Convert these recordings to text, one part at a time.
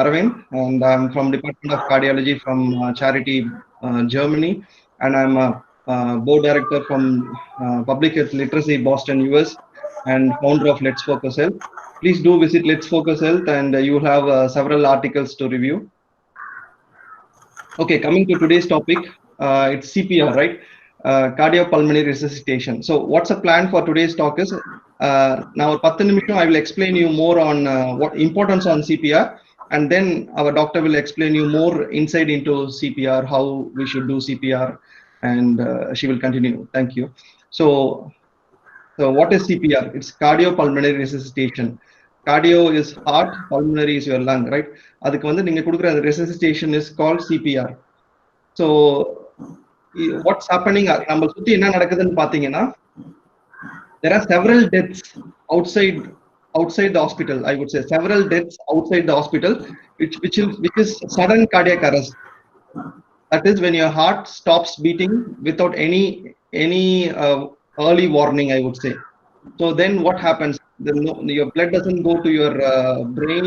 Arvind, and I'm from Department of Cardiology from Charity, Germany, and I'm a board director from Public Health Literacy, Boston, US, and founder of Let's Focus Health. Please do visit Let's Focus Health, and you will have several articles to review. Okay, coming to today's topic, it's CPR, right? Cardiopulmonary resuscitation. So, what's the plan for today's talk is now 10 நிமிஷம் I will explain you more on what importance on CPR, and then our doctor will explain you more insight into CPR, how we should do CPR, and she will continue. Thank you. So what is CPR? It's cardiopulmonary resuscitation. Cardio is heart, pulmonary is your lung, right? அதுக்கு வந்து நீங்க கொடுக்குற resuscitation is called CPR. So what's happening, நம்ம சுத்தி என்ன நடக்குதுன்னு பாத்தீங்கன்னா, there are several deaths outside the hospital. I would say several deaths outside the hospital, which is sudden cardiac arrest. That is when your heart stops beating without any early warning, I would say. So then what happens? Your blood doesn't go to your brain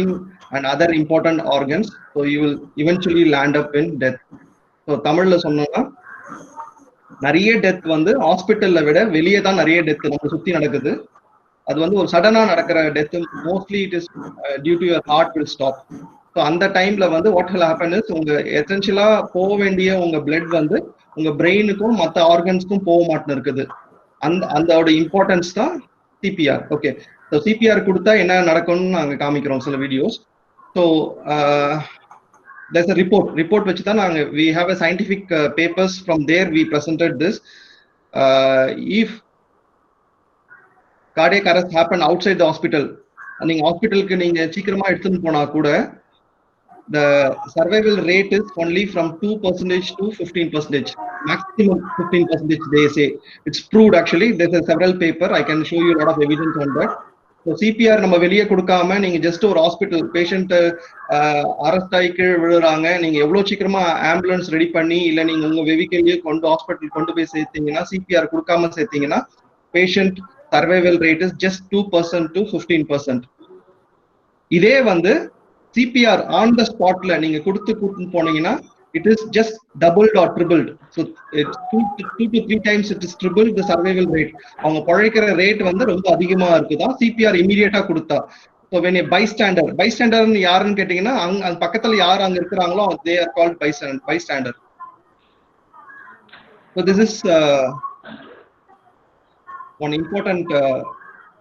and other important organs, so you will eventually land up in death. So தமிழ்ல சொன்னோம்னா நிறைய death வந்து ஹாஸ்பிட்டல்ல விட வெளியே தான் நிறைய death நம்ம சுத்தி நடக்குது. அது வந்து ஒரு சடனா நடக்கிற death. Mostly it is due to your heart will stop. So அந்த டைம்ல வந்து வாட் வில் ஹேப்பன் இஸ், உங்க எசென்ஷியலா போக வேண்டிய உங்க பிளட் வந்து உங்க பிரெயினுக்கும் மற்ற ஆர்கன்ஸ்க்கும் போக மாட்டேன்னு இருக்குது. அதோட இம்பார்ட்டன்ஸ் தான் சிபிஆர். ஓகே, ஸோ சிபிஆர் கொடுத்தா என்ன நடக்கும்னு நாங்கள் காமிக்கிறோம் சில videos. So there's a report which we have a scientific papers from there we presented this. If cardiac arrest happen outside the hospital, நீங்க ஹாஸ்பிட்டலுக்கு நீங்க சீக்கிரமா எடுத்துன்னு போனா கூட the survival rate is only from 2% to 15%, maximum 15% they say. It's proved actually. There's a several paper, I can show you a lot of evidence on that. So CPR நம்ம வெளியே கொடுக்காம நீங்க ஜஸ்ட் ஒரு ஹாஸ்பிட்டல் பேஷண்ட் அரெஸ்ட் ஆகி கீழே விழுறாங்க, நீங்க எவ்வளவு சீக்கிரமா ஆம்புலன்ஸ் ரெடி பண்ணி இல்ல நீங்க உங்க வெஹிக்கிள்லயே ஹாஸ்பிட்டல் கொண்டு போய் சேர்த்தீங்கன்னா, சிபிஆர் கொடுக்காம சேர்த்தீங்கன்னா patient survival rate is just 2% to 15%. இதே வந்து சிபிஆர் ஆன் த ஸ்பாட்ல நீங்க கூட்டிட்டு போனீங்கன்னா it is just doubled or tripled. So it's 2 to 3 times it is tripled the survival rate. அவங்க பழைக்கிற ரேட் வந்து ரொம்ப அதிகமா இருக்குதா சிபிஆர் இமிடியேட்டா கொடுத்தா. So when a bystander யாருன்னு கேட்டீங்கன்னா, அங்க பக்கத்துல யார் அங்க இருக்கிறாங்களோ they are called bystander. So this is one important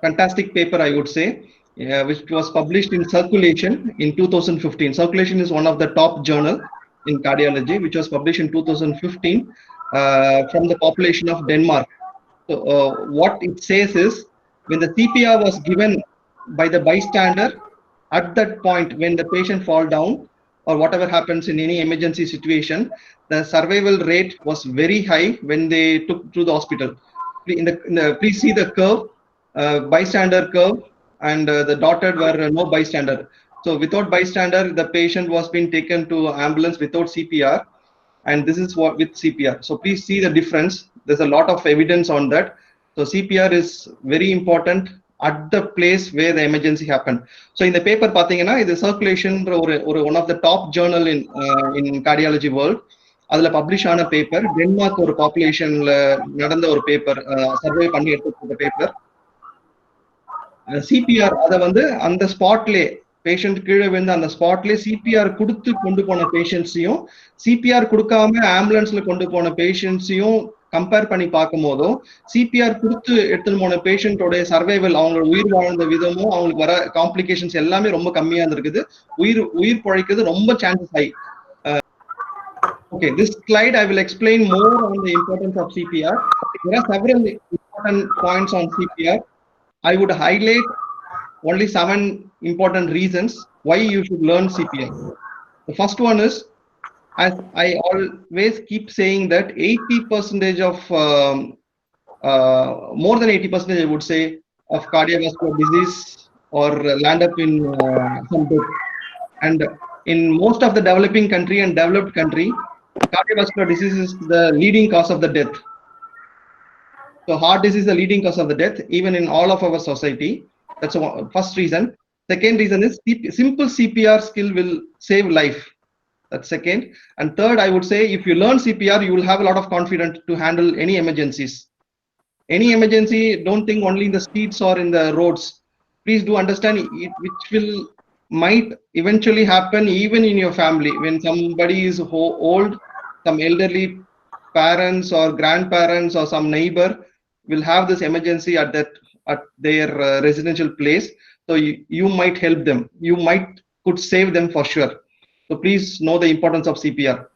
fantastic paper, I would say, which was published in Circulation in 2015. Circulation is one of the top journal in cardiology, which was published in 2015 from the population of Denmark. So what it says is, when the CPR was given by the bystander at that point when the patient fall down or whatever happens in any emergency situation, the survival rate was very high when they took to the hospital. Please see the curve, bystander curve, and the dotted were no bystander. So without bystander, the patient was being taken to ambulance without CPR, and this is what with CPR. So please see the difference. There's a lot of evidence on that. So CPR is very important at the place where the emergency happened. So in the paper pathina, the Circulation or one of the top journal in cardiology world, அதுல publish ஆன paper, Denmark ஒரு பாப்புலேஷன்ல நடந்த ஒரு paper, survey பண்ணி எடுத்த paper. CPR அதை வந்து அந்த ஸ்பாட்லே பேஷண்ட் கீழே விழுந்து அந்த ஸ்பாட்லேயே சிபிஆர் கொடுத்து கொண்டு போன பேஷண்ட்ஸையும் சிபிஆர் கொடுக்காம ஆம்புலன்ஸ்ல கொண்டு போன பேஷண்ட்ஸையும் கம்பேர் பண்ணி பார்க்கும் போதும் சிபிஆர் கொடுத்து எடுத்துன்னு போன பேஷண்டோட சர்வைவல், அவங்களோட உயிர் வாழ்ந்த விதமும் அவங்களுக்கு வர காம்ப்ளிகேஷன்ஸ் எல்லாமே ரொம்ப கம்மியா இருந்திருக்குது. உயிர் பழைக்கிறது ரொம்ப chances high. Okay, this slide I will explain more on the importance of CPR. There are several important points on CPR. I would highlight only 7 important reasons why you should learn CPR. The first one is, as I always keep saying, that 80% of more than 80%, I would say, of cardiovascular disease or land up in some death. And in most of the developing country and developed country, cardiovascular disease is the leading cause of the death. So heart disease is the leading cause of the death, even in all of our society. That's the first reason. Second reason is simple CPR skill will save life. That's second. And third, I would say if you learn CPR, you will have a lot of confidence to handle any emergencies. Any emergency, don't think only in the streets or in the roads. Please do understand it, which will might eventually happen even in your family when somebody is old, some elderly parents or grandparents or some neighbor will have this emergency at their residential place. So you might help them. You could save them for sure. So please know the importance of CPR.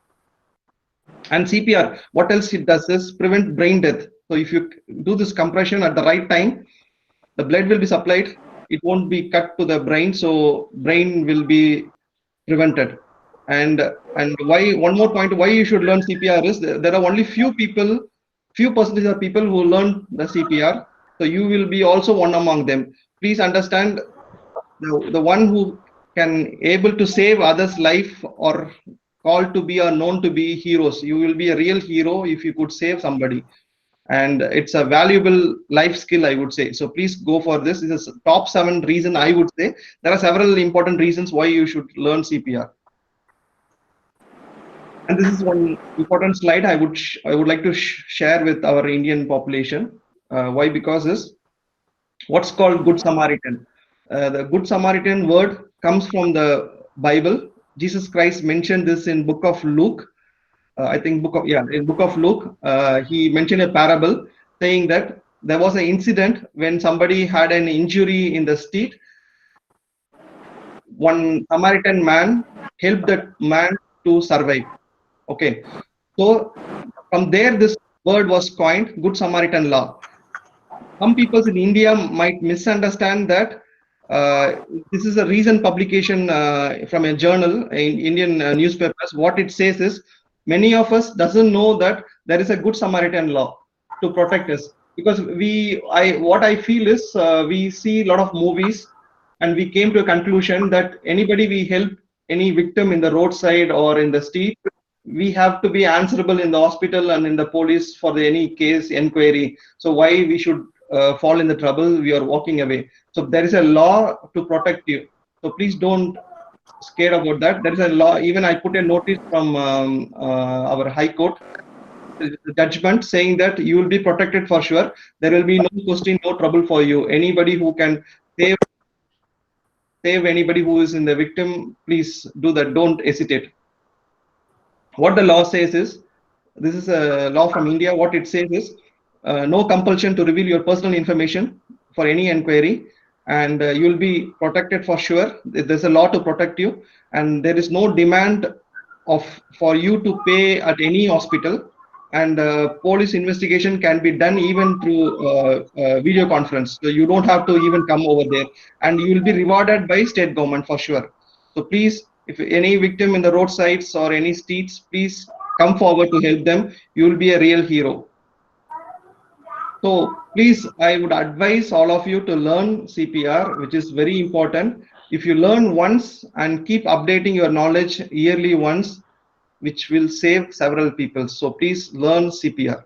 And CPR, what else it does is prevent brain death. So if you do this compression at the right time, the blood will be supplied. It won't be cut to the brain, so brain will be prevented. And why, one more point, why you should learn CPR is there are only few percentage of people who learn the CPR. So you will be also one among them. Please understand, the one who can able to save others' life or called to be or known to be heroes. You will be a real hero if you could save somebody. And it's a valuable life skill, I would say. So please go for this. This is top 7 reason, I would say. There are several important reasons why you should learn CPR. And this is one important slide I would like to share with our Indian population. Why? Because is what's called Good Samaritan. The Good Samaritan word comes from the Bible. Jesus Christ mentioned this in book of Luke. I think in book of Luke, he mentioned a parable saying that there was an incident when somebody had an injury in the street. One Samaritan man helped that man to survive. Okay, so from there this word was coined, Good Samaritan law. Some people in India might misunderstand that this is a recent publication from a journal in Indian newspapers. What it says is many of us doesn't know that there is a Good Samaritan law to protect us, because what I feel is we see a lot of movies and we came to a conclusion that anybody we help, any victim in the roadside or in the street, we have to be answerable in the hospital and in the police for any case inquiry. So why we should fall in the trouble, we are walking away. So there is a law to protect you. So please don't scared about that. There is a law. Even I put a notice from our High Court judgment saying that you will be protected for sure. There will be no question, no trouble for you. Anybody who can save anybody who is in the victim, please do that. Don't hesitate. What the law says is, this is a law from India. What it says is, no compulsion to reveal your personal information for any inquiry, and you will be protected for sure. There's a law to protect you, and there is no demand for you to pay at any hospital, and police investigation can be done even through video conference. So you don't have to even come over there, and you will be rewarded by state government for sure. So please, if any victim in the roadsides or any streets, please come forward to help them. You will be a real hero. So please, I would advise all of you to learn CPR, which is very important. If you learn once and keep updating your knowledge yearly once, which will save several people. So please learn CPR.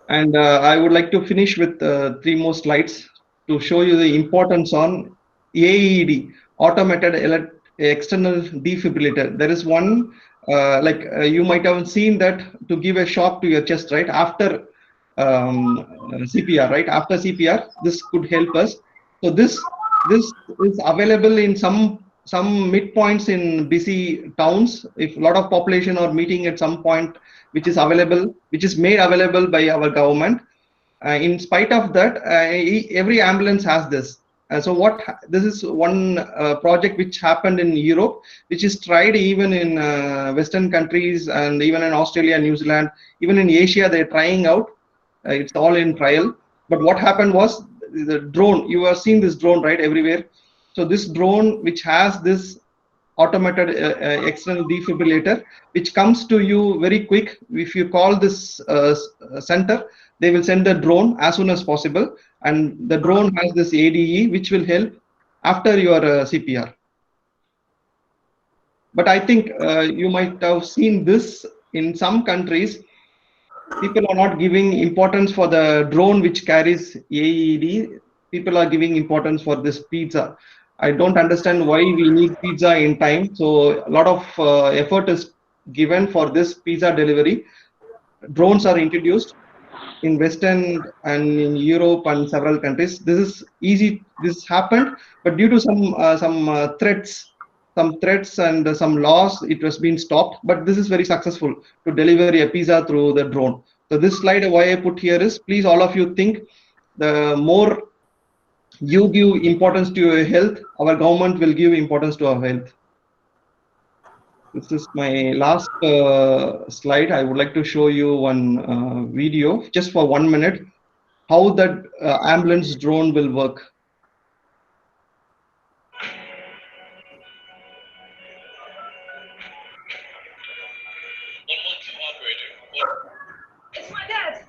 And I would like to finish with 3 more slides to show you the importance on AED, automated external defibrillator. There is one, you might have seen that, to give a shock to your chest, right? After CPR, right? After CPR, this could help us. So this is available in some midpoints in busy towns. If a lot of population are meeting at some point, which is made available by our government. In spite of that, every ambulance has this. So this is one project which happened in Europe, which is tried even in Western countries and even in Australia, New Zealand, even in Asia, they're trying out. It's all in trial. But what happened was the drone. You have seen this drone, right, everywhere. So this drone, which has this automated external defibrillator, which comes to you very quick. If you call this center, they will send the drone as soon as possible, and the drone has this ADE, which will help after your CPR. But I think you might have seen this in some countries. People are not giving importance for the drone which carries AED. people are giving importance for this pizza. I don't understand why we need pizza in time. So a lot of effort is given for this pizza delivery. Drones are introduced in Western and in Europe and several countries. This is easy. This happened, but due to some threats and some laws, it was being stopped. But this is very successful to deliver a pizza through the drone. So this slide why I put here is, please all of you think, the more you give importance to your health, our government will give importance to our health. This is my last slide. I would like to show you one video just for 1 minute, how that ambulance drone will work. It's my dad.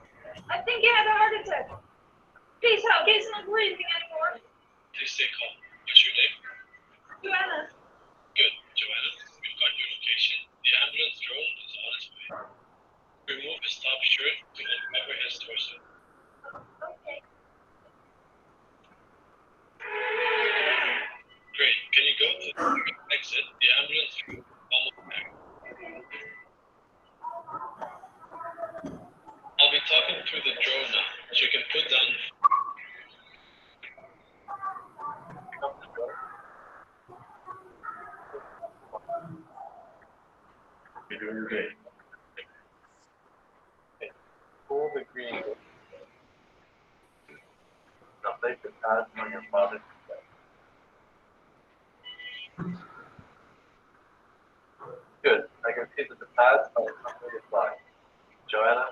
I think he had a heart attack. Please help. He's not breathing anymore. Please stay calm. What's your name? Joanna. Good, Joanna. We've got your location. The ambulance drone is on its way. Remove his top shirt to uncover his torso. Okay. Great. Can you go to the exit? The ambulance drone is almost there. I'll be talking through the drone now, so you can put down. You're doing great. Okay. Pull the green. Now place the pads on your father's chest. Good. I can see that the pads are completely applied. Joanna,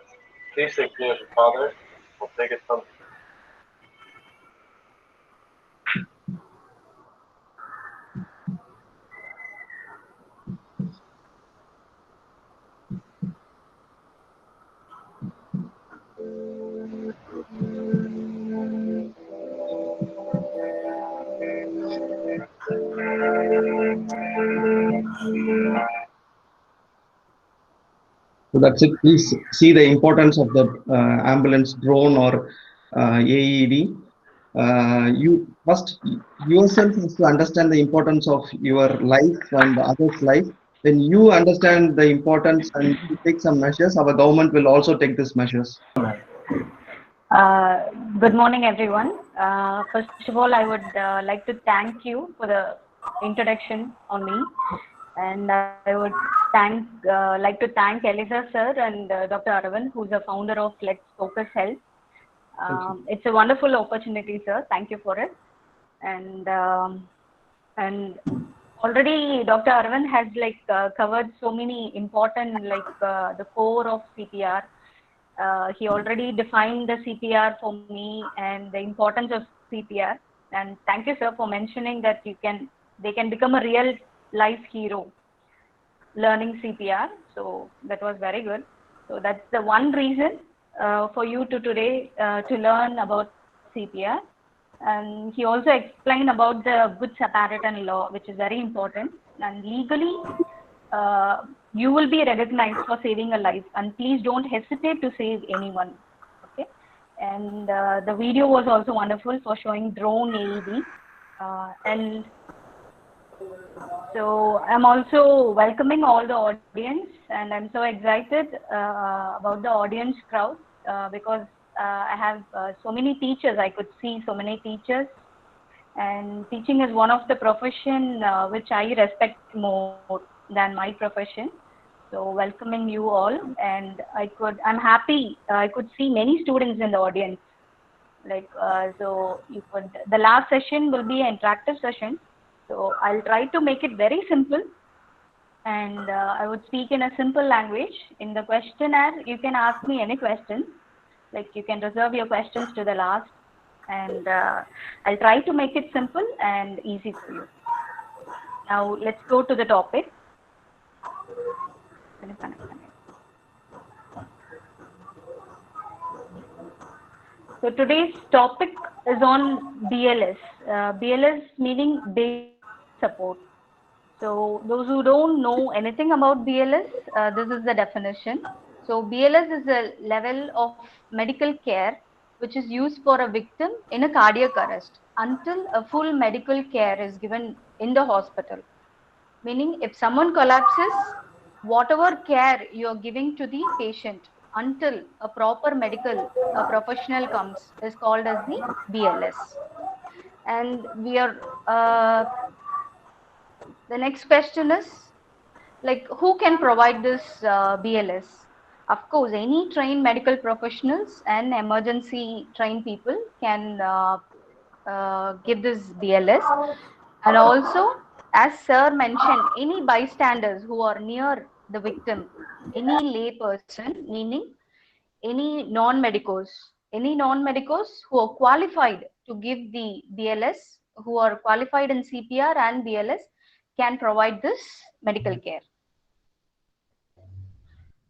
please stay clear of your father. We'll take it from. So that's it. Please see the importance of the ambulance drone or AED. You must yourself has to understand the importance of your life and others' life. When you understand the importance and you take some measures, our government will also take these measures. Good morning, everyone. First of all, I would like to thank you for the introduction on me, and I would like to thank Eliza sir and Dr. Aravind, who's the founder of Let's Focus Health. It's a wonderful opportunity, sir. Thank you for it. And already Dr. Aravind has covered so many important the core of CPR. He already defined the CPR for me and the importance of CPR. And thank you, sir, for mentioning that they can become a real life hero learning CPR. So that was very good. So that's the one reason for you to today to learn about CPR. And he also explained about the Good Samaritan law, which is very important. And legally, you will be recognized for saving a life, and please don't hesitate to save anyone. Okay. And the video was also wonderful for showing drone AED. And so I'm also welcoming all the audience, and I'm so excited about the audience crowd because I have so many teachers. I could see so many teachers, and teaching is one of the profession which I respect more than my profession. So welcoming you all, and I'm happy. I could see many students in the audience. So you could. The last session will be an interactive session. So I'll try to make it very simple, and I would speak in a simple language. In the questionnaire, you can ask me any questions. Like you can reserve your questions to the last, and I'll try to make it simple and easy for you. Now let's go to the topic. So today's topic is on BLS. BLS meaning basic support. So those who don't know anything about BLS, this is the definition. So BLS is a level of medical care which is used for a victim in a cardiac arrest until a full medical care is given in the hospital. Meaning, if someone collapses, whatever care you're giving to the patient until a proper medical professional comes is called as the BLS. And we are, the next question is, like, who can provide this BLS? Of course, any trained medical professionals and emergency trained people can give this BLS. And also, as sir mentioned, any bystanders who are near the victim, any lay person, meaning any non-medicos who are qualified to give the BLS, who are qualified in CPR and BLS, can provide this medical care.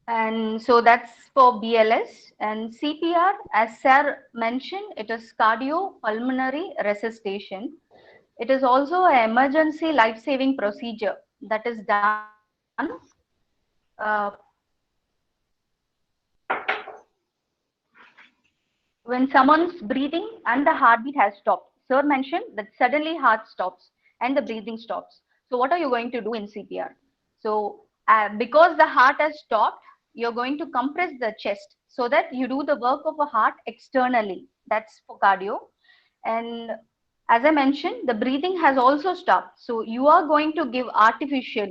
And so that's for BLS. And CPR, as sir mentioned, it is cardiopulmonary resuscitation. It is also an emergency life-saving procedure that is done uh, when someone's breathing and the heartbeat has stopped. Sir mentioned that suddenly heart stops and the breathing stops. So what are you going to do in CPR? So because the heart has stopped, you're going to compress the chest so that you do the work of a heart externally. That's for cardio. And as I mentioned, the breathing has also stopped. So you are going to give artificial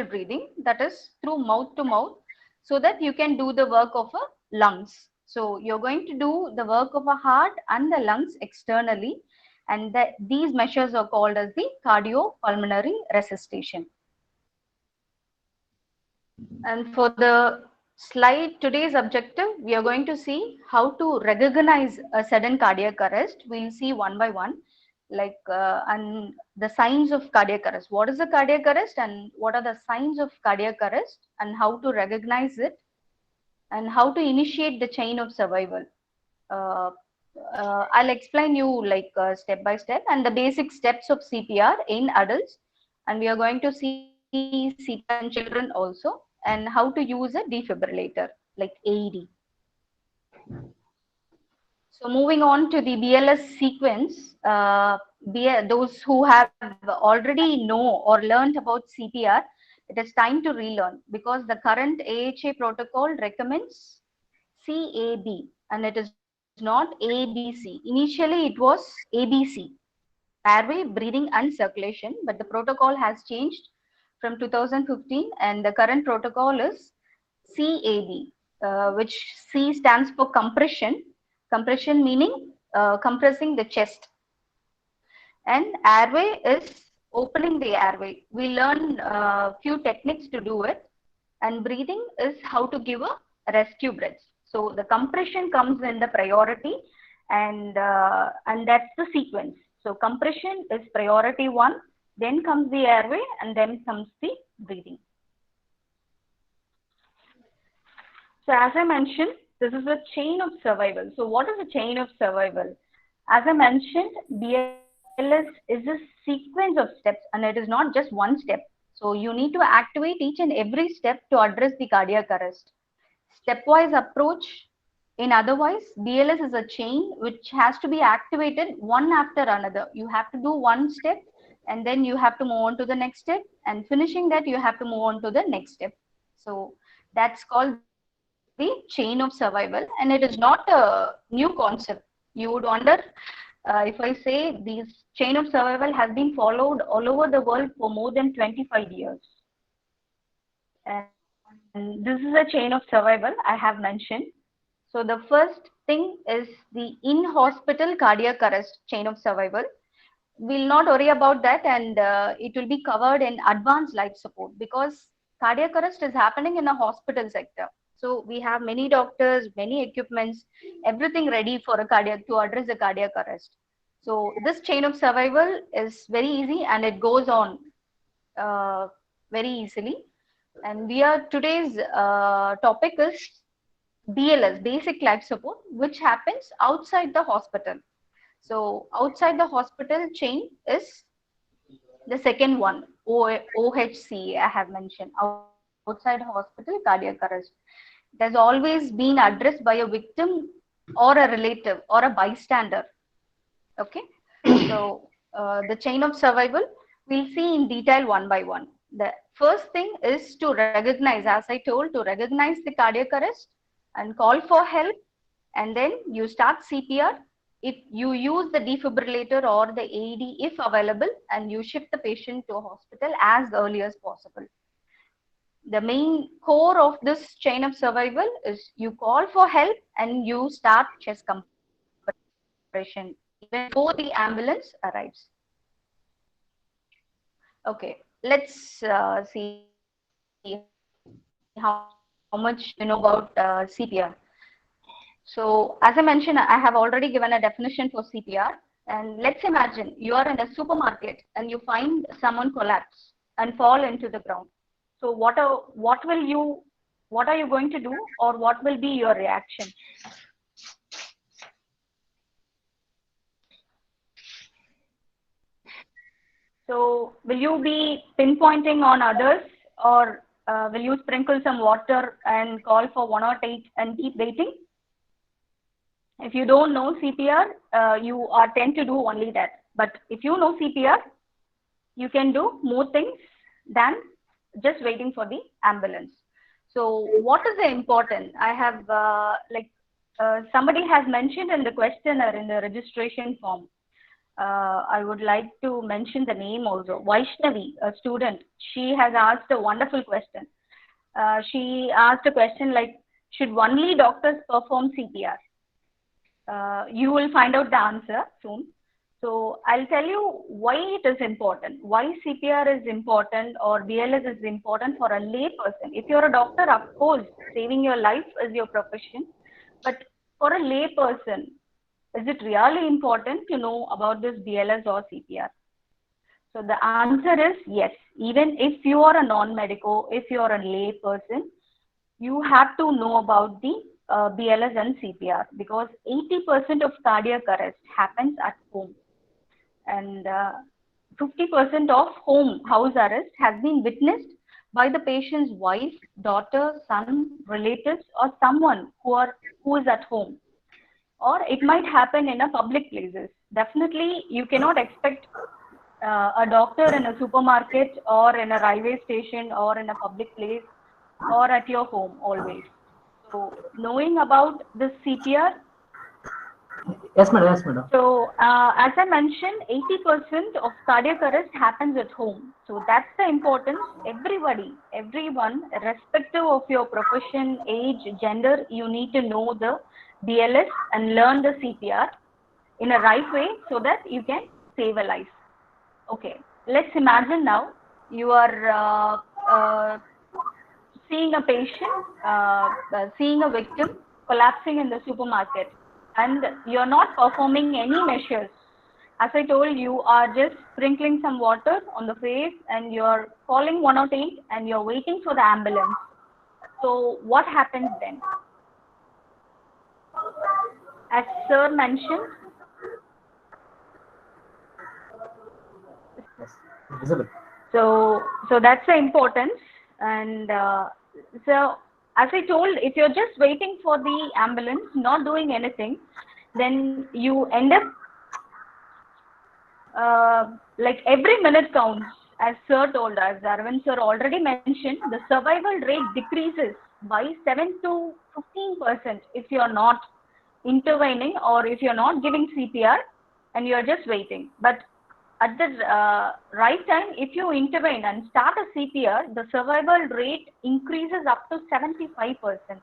breathing, that is through mouth to mouth, so that you can do the work of a lungs. So you're going to do the work of a heart and the lungs externally, and these measures are called as the cardiopulmonary resuscitation. And for the slide, today's objective, we are going to see how to recognize a sudden cardiac arrest. We'll see one by one, like and the signs of cardiac arrest. What is the cardiac arrest and what are the signs of cardiac arrest, and how to recognize it, and how to initiate the chain of survival. Uh, I'll explain you like step by step, and the basic steps of CPR in adults, and we are going to see CPR in children also, and how to use a defibrillator like AED. So moving on to the BLS sequence, those who have already know or learned about CPR, it is time to relearn, because the current AHA protocol recommends CAB and it is not ABC. Initially it was ABC, airway, breathing and circulation, but the protocol has changed from 2015 and the current protocol is CAB, which C stands for compression. Compression meaning compressing the chest, and airway is opening the airway. We learn a few techniques to do it, and breathing is how to give a rescue breath. So the compression comes in the priority, and that's the sequence. So compression is priority 1, then comes the airway, and then comes the breathing. So as I mentioned, this is a chain of survival. So what is a chain of survival? As I mentioned, BLS is a sequence of steps, and it is not just one step. So you need to activate each and every step to address the cardiac arrest. Stepwise approach. In otherwise, BLS is a chain which has to be activated one after another. You have to do one step, and then you have to move on to the next step, and finishing that, you have to move on to the next step. So that's called the chain of survival, and it is not a new concept. You would wonder if I say this chain of survival has been followed all over the world for more than 25 years. And this is a chain of survival I have mentioned. So the first thing is the in-hospital cardiac arrest chain of survival. We'll not worry about that, and it will be covered in advanced life support, because cardiac arrest is happening in a hospital sector. So we have many doctors, many equipments, everything ready for a cardiac to address the cardiac arrest. So this chain of survival is very easy, and it goes on very easily. And today's topic is BLS, basic life support, which happens outside the hospital. So outside the hospital chain is the second one, OHC, I have mentioned, outside hospital cardiac arrest. It has always been addressed by a victim or a relative or a bystander. Okay, so the chain of survival we'll see in detail one by one. The first thing is to recognize, as I told, to recognize the cardiac arrest and call for help, and then you start CPR. If you use the defibrillator or the AED if available, and you shift the patient to a hospital as early as possible. The main core of this chain of survival is you call for help and you start chest compression even before the ambulance arrives. Okay, let's see how much you know about CPR. So as I mentioned, I have already given a definition for CPR. And let's imagine you are in a supermarket and you find someone collapse and fall into the ground. So what are you going to do, or what will be your reaction? So will you be pinpointing on others, or will you sprinkle some water and call for 108 and keep waiting? If you don't know CPR, you are tend to do only that. But if you know CPR, you can do more things than just waiting for the ambulance. So what is the important? I have somebody has mentioned in the questionnaire in the registration form. I would like to mention the name also. Vaishnavi, a student, she has asked a wonderful question. She asked a question like, should only doctors perform CPR? You will find out the answer soon. So I'll tell you why it is important, why CPR is important or BLS is important for a lay person. If you're a doctor, of course, saving your life is your profession. But for a lay person, is it really important to know about this BLS or CPR? So the answer is yes. Even if you are a non-medico, if you are a lay person, you have to know about the BLS and CPR, because 80% of cardiac arrest happens at home, and 50% of house arrest has been witnessed by the patient's wife, daughter, son, relatives, or someone who is at home. Or it might happen in a public places. Definitely, you cannot expect a doctor in a supermarket or in a railway station or in a public place or at your home always. So knowing about this CPR. Yes, madam. Yes, madam. So as I mentioned, 80% of cardiac arrest happens at home. So that's the importance. Everyone, irrespective of your profession, age, gender, you need to know the BLS and learn the CPR in a right way so that you can save a life. Okay, let's imagine now you are seeing a patient, seeing a victim collapsing in the supermarket, and you're not performing any measures. As I told, you are just sprinkling some water on the face and you're calling 108 and you're waiting for the ambulance. So what happens then? As sir mentioned, so that's the importance. And so as I told, if you're just waiting for the ambulance, not doing anything, then you end up like every minute counts. As sir told us, Arvind sir already mentioned, the survival rate decreases by 7 to 15% if you're not intervening or if you're not giving CPR and you're just waiting. But at the right time, if you intervene and start a CPR, the survival rate increases up to 75%.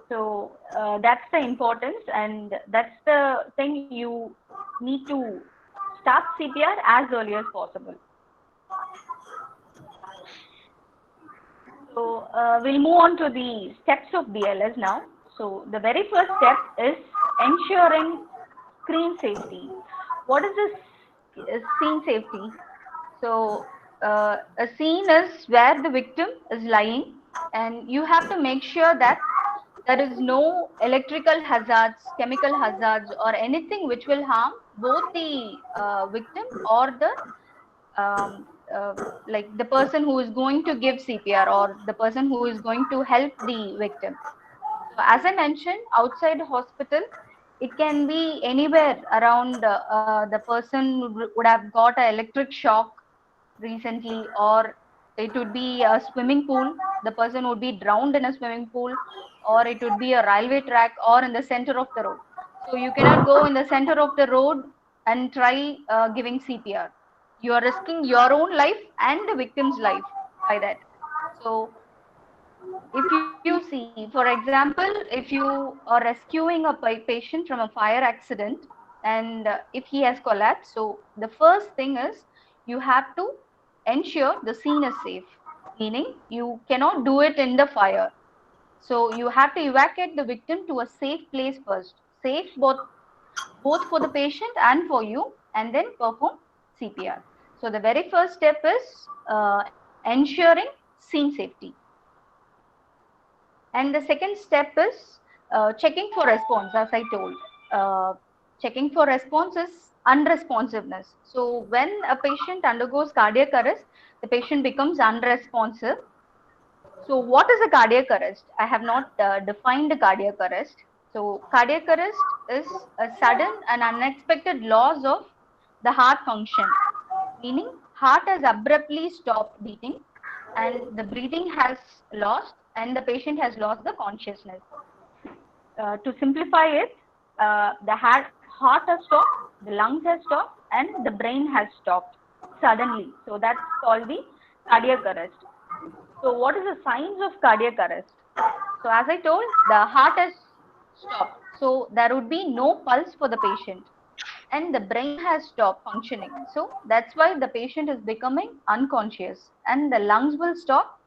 So that's the importance, and that's the thing you need to start CPR as early as possible. So we'll move on to the steps of BLS now. So the very first step is ensuring scene safety. What is this scene safety? So a scene is where the victim is lying, and you have to make sure that there is no electrical hazards, chemical hazards, or anything which will harm both the victim or the like the person who is going to give CPR or the person who is going to help the victim. So as I mentioned, outside hospital, it can be anywhere around. The person would have got an electric shock recently, or it would be a swimming pool. The person would be drowned in a swimming pool, or it would be a railway track, or in the center of the road. So you cannot go in the center of the road and try giving CPR. You are risking your own life and the victim's life by that. So if you see, for example, if you are rescuing a patient from a fire accident, and if he has collapsed, so the first thing is you have to ensure the scene is safe, meaning you cannot do it in the fire. So you have to evacuate the victim to a safe place first, safe both for the patient and for you, and then perform CPR. So the very first step is ensuring scene safety. And the second step is checking for response, as I told. Checking for response is unresponsiveness. So when a patient undergoes cardiac arrest, the patient becomes unresponsive. So what is a cardiac arrest? I have not defined a cardiac arrest. So cardiac arrest is a sudden and unexpected loss of the heart function, meaning heart has abruptly stopped beating and the breathing has lost and the patient has lost the consciousness. To simplify it, the heart has stopped, the lungs have stopped, and the brain has stopped suddenly. So that's called the cardiac arrest. So what is the signs of cardiac arrest? So as I told, the heart has stopped. So there would be no pulse for the patient and the brain has stopped functioning. So that's why the patient is becoming unconscious and the lungs will stop,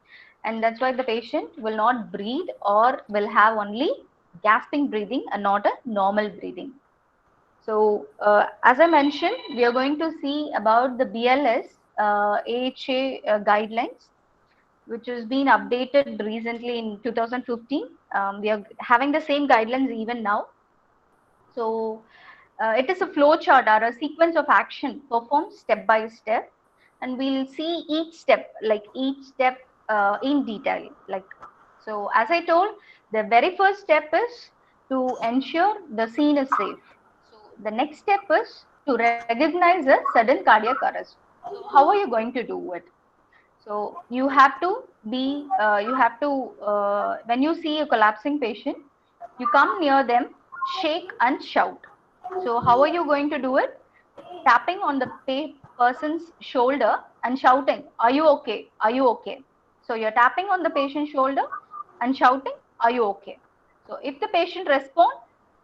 and that's why the patient will not breathe or will have only gasping breathing and not a normal breathing. So as I mentioned, we are going to see about the BLS AHA guidelines, which has been updated recently in 2015. We are having the same guidelines even now. So it is a flow chart or a sequence of action performed step by step, and we'll see each step, in detail. So, as I told, the very first step is to ensure the scene is safe. So the next step is to recognize a sudden cardiac arrest. So how are you going to do it? So you have to when you see a collapsing patient, you come near them, shake and shout. So how are you going to do it? Tapping on the person's shoulder and shouting, "Are you okay? Are you okay?" So you're tapping on the patient's shoulder and shouting, "Are you okay?" So if the patient responds,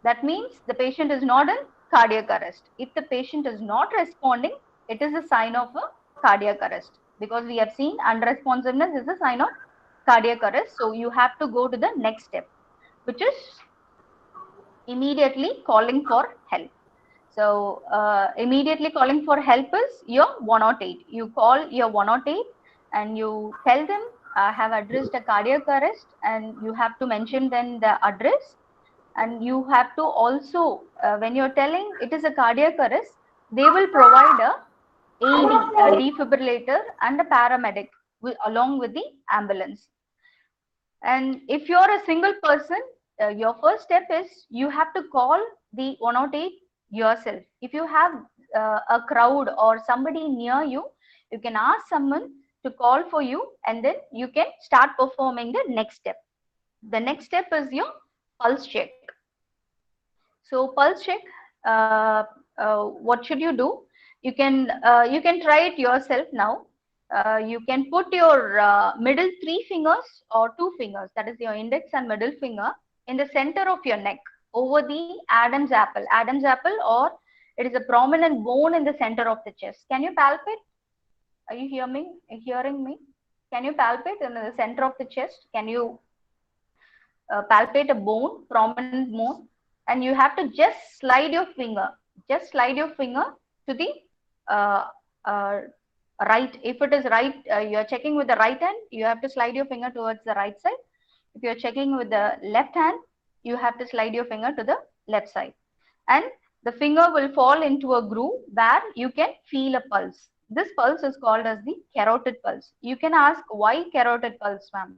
that means the patient is not in cardiac arrest. If the patient is not responding, it is a sign of a cardiac arrest, because we have seen unresponsiveness is a sign of cardiac arrest. So you have to go to the next step, which is immediately calling for help. So immediately calling for help is your 108. You call your 108 and you tell them, I have addressed a cardiac arrest, and you have to mention then the address. And you have to also, when you're telling it is a cardiac arrest, they will provide a AED, a defibrillator, and a paramedic along with the ambulance. And if you're a single person, your first step is you have to call the 108 yourself. If you have a crowd or somebody near you, you can ask someone to call for you, and then you can start performing the next step. The next step is your pulse check. So pulse check, what should you do? You can try it yourself now. You can put your middle 3 fingers or 2 fingers, that is your index and middle finger, in the center of your neck over the Adam's apple. Adam's apple, or it is a prominent bone in the center of the chest. Can you palpate? Are you hearing me? Can you palpate in the center of the chest? Can you palpate a bone, prominent bone? And you have to just slide your finger to the uh, uh, right. If it is right, you're checking with the right hand, you have to slide your finger towards the right side. If you're checking with the left hand, you have to slide your finger to the left side, and the finger will fall into a groove where you can feel a pulse. This pulse is called as the carotid pulse. You can ask, why carotid pulse, ma'am?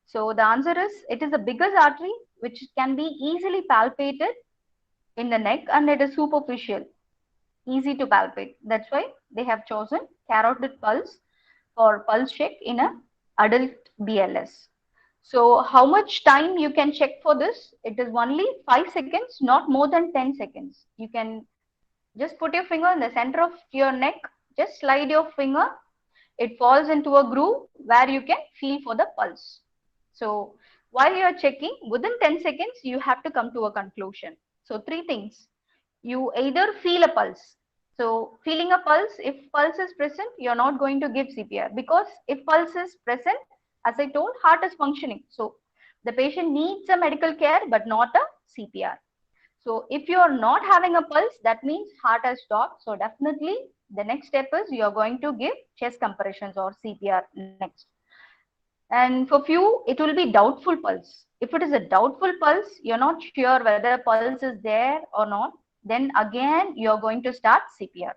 So the answer is, it is the biggest artery which can be easily palpated in the neck, and it is superficial, easy to palpate. That's why they have chosen carotid pulse for pulse check in a adult BLS. So how much time you can check for this? It is only 5 seconds, not more than 10 seconds. You can just put your finger in the center of your neck, just slide your finger. It falls into a groove where you can feel for the pulse. So while you are checking, within 10 seconds, you have to come to a conclusion. So 3 things. You either feel a pulse. So feeling a pulse, if pulse is present, you're not going to give CPR, because if pulse is present, as I told, heart is functioning. So the patient needs a medical care, but not a CPR. So if you are not having a pulse, that means heart has stopped. So definitely the next step is you are going to give chest compressions or CPR next. And for few, it will be doubtful pulse. If it is a doubtful pulse, you're not sure whether pulse is there or not, then again, you're going to start CPR.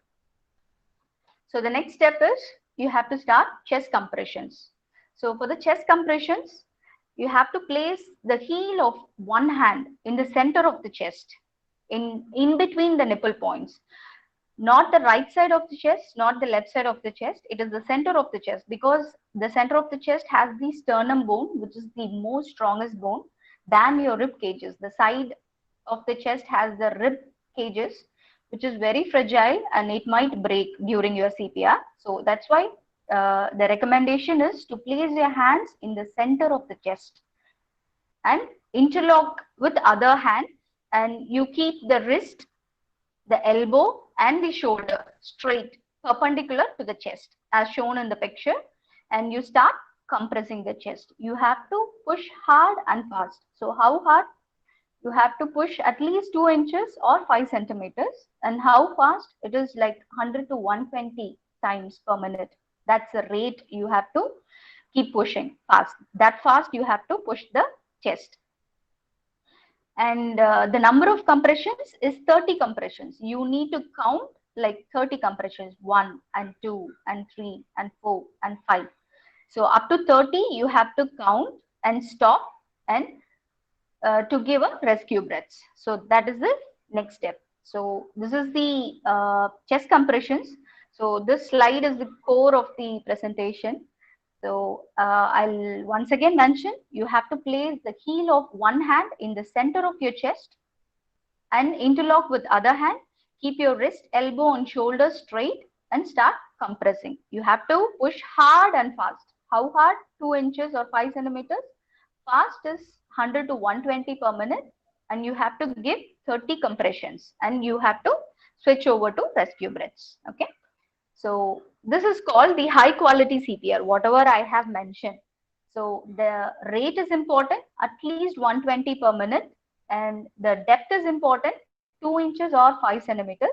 So the next step is you have to start chest compressions. So for the chest compressions, you have to place the heel of one hand in the center of the chest, in between the nipple points. Not the right side of the chest, not the left side of the chest. It is the center of the chest, because the center of the chest has the sternum bone, which is the most strongest bone than your rib cages. The side of the chest has the rib cages, which is very fragile and it might break during your CPR. So that's why the recommendation is to place your hands in the center of the chest and interlock with other hand, and you keep the wrist, the elbow and the shoulder straight, perpendicular to the chest as shown in the picture, and you start compressing the chest. You have to push hard and fast. So how hard? You have to push at least 2 inches or 5 centimeters. And how fast? It is like 100 to 120 times per minute. That's the rate you have to keep pushing fast. That fast you have to push the chest. And the number of compressions is 30 compressions. You need to count like 30 compressions, 1 and 2 and 3 and 4 and 5. So up to 30 you have to count and stop and to give a rescue breaths. So that is the next step. So this is the chest compressions. So this slide is the core of the presentation. So I'll once again mention, you have to place the heel of one hand in the center of your chest and interlock with other hand. Keep your wrist, elbow and shoulder straight and start compressing. You have to push hard and fast. How hard? 2 inches or 5 centimeters. Fast is 100 to 120 per minute, and you have to give 30 compressions, and you have to switch over to rescue breaths. Okay. So this is called the high quality CPR, whatever I have mentioned. So the rate is important, at least 120 per minute, and the depth is important, 2 inches or 5 centimeters.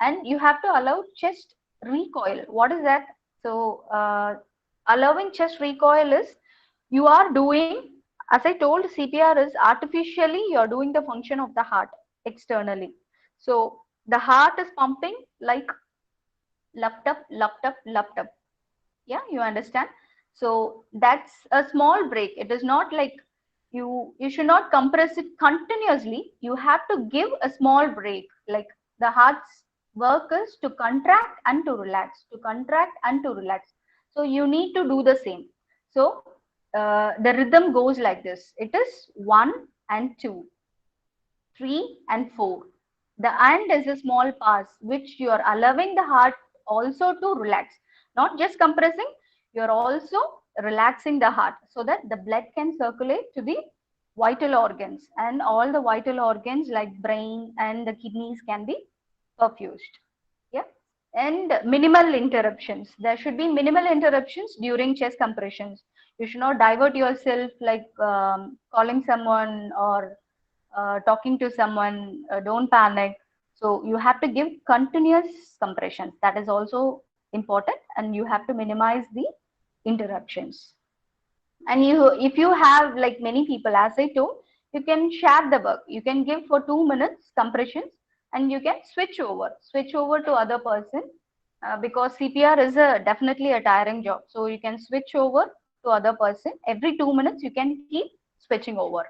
And you have to allow chest recoil. What is that? So allowing chest recoil is, you are doing, as I told, CPR is artificially, you're doing the function of the heart externally. So the heart is pumping like lupped up, lupped up, lupped up. Yeah, you understand? So that's a small break. It is not like you should not compress it continuously. You have to give a small break. Like the heart's work is to contract and to relax, to contract and to relax. So you need to do the same. So the rhythm goes like this. It is 1 and 2, 3 and 4. The and is a small pass, which you are allowing the heart also to relax. Not just compressing, you're also relaxing the heart so that the blood can circulate to the vital organs, and all the vital organs like brain and the kidneys can be perfused. Yeah. And minimal interruptions. There should be minimal interruptions during chest compressions. You should not divert yourself like calling someone or talking to someone. Don't panic. So you have to give continuous compressions. That is also important, and you have to minimize the interruptions. And if you have like many people, as I told, you can share the work. You can give for 2 minutes compressions, and you can switch over to other person, because CPR is definitely a tiring job. So you can switch over to other person. Every 2 minutes you can keep switching over.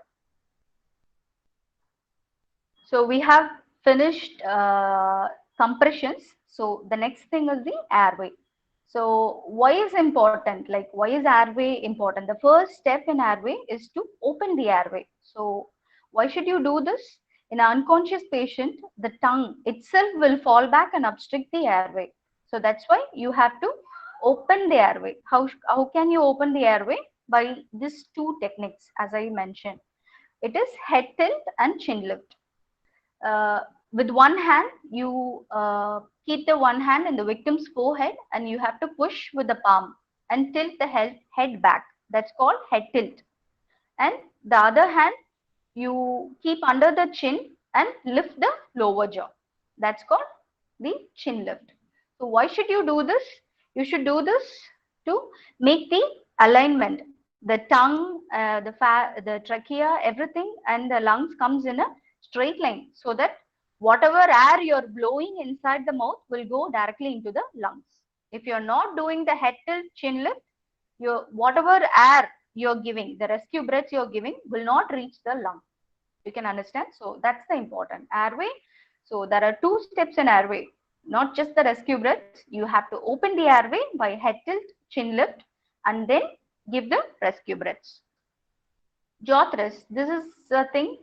So we have finished compressions. So the next thing is the airway. So why is important? Like why is airway important? The first step in airway is to open the airway. So why should you do this? In an unconscious patient, the tongue itself will fall back and obstruct the airway. So that's why you have to open the airway. How can you open the airway? By these two techniques, as I mentioned. It is head tilt and chin lift. With one hand, you keep the one hand in the victim's forehead and you have to push with the palm and tilt the head back. That's called head tilt. And the other hand, you keep under the chin and lift the lower jaw. That's called the chin lift. So why should you do this? You should do this to make the alignment. The tongue, the trachea, everything, and the lungs comes in a straight line, so that whatever air you're blowing inside the mouth will go directly into the lungs. If you're not doing the head tilt, chin lift, your whatever air you're giving, the rescue breaths you're giving, will not reach the lung. You can understand. So that's the important airway. So there are two steps in airway, not just the rescue breaths. You have to open the airway by head tilt, chin lift, and then give the rescue breaths. Jaw thrust. This is a thing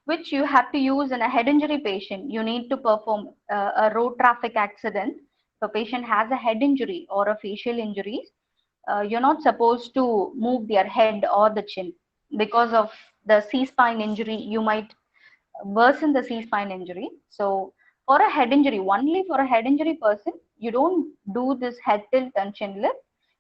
which you have to use in a head injury patient. You need to perform a road traffic accident. If a patient has a head injury or a facial injuries, you're not supposed to move their head or the chin. Because of the C-spine injury, you might worsen the C-spine injury. So for a head injury, only for a head injury person, you don't do this head tilt and chin lift.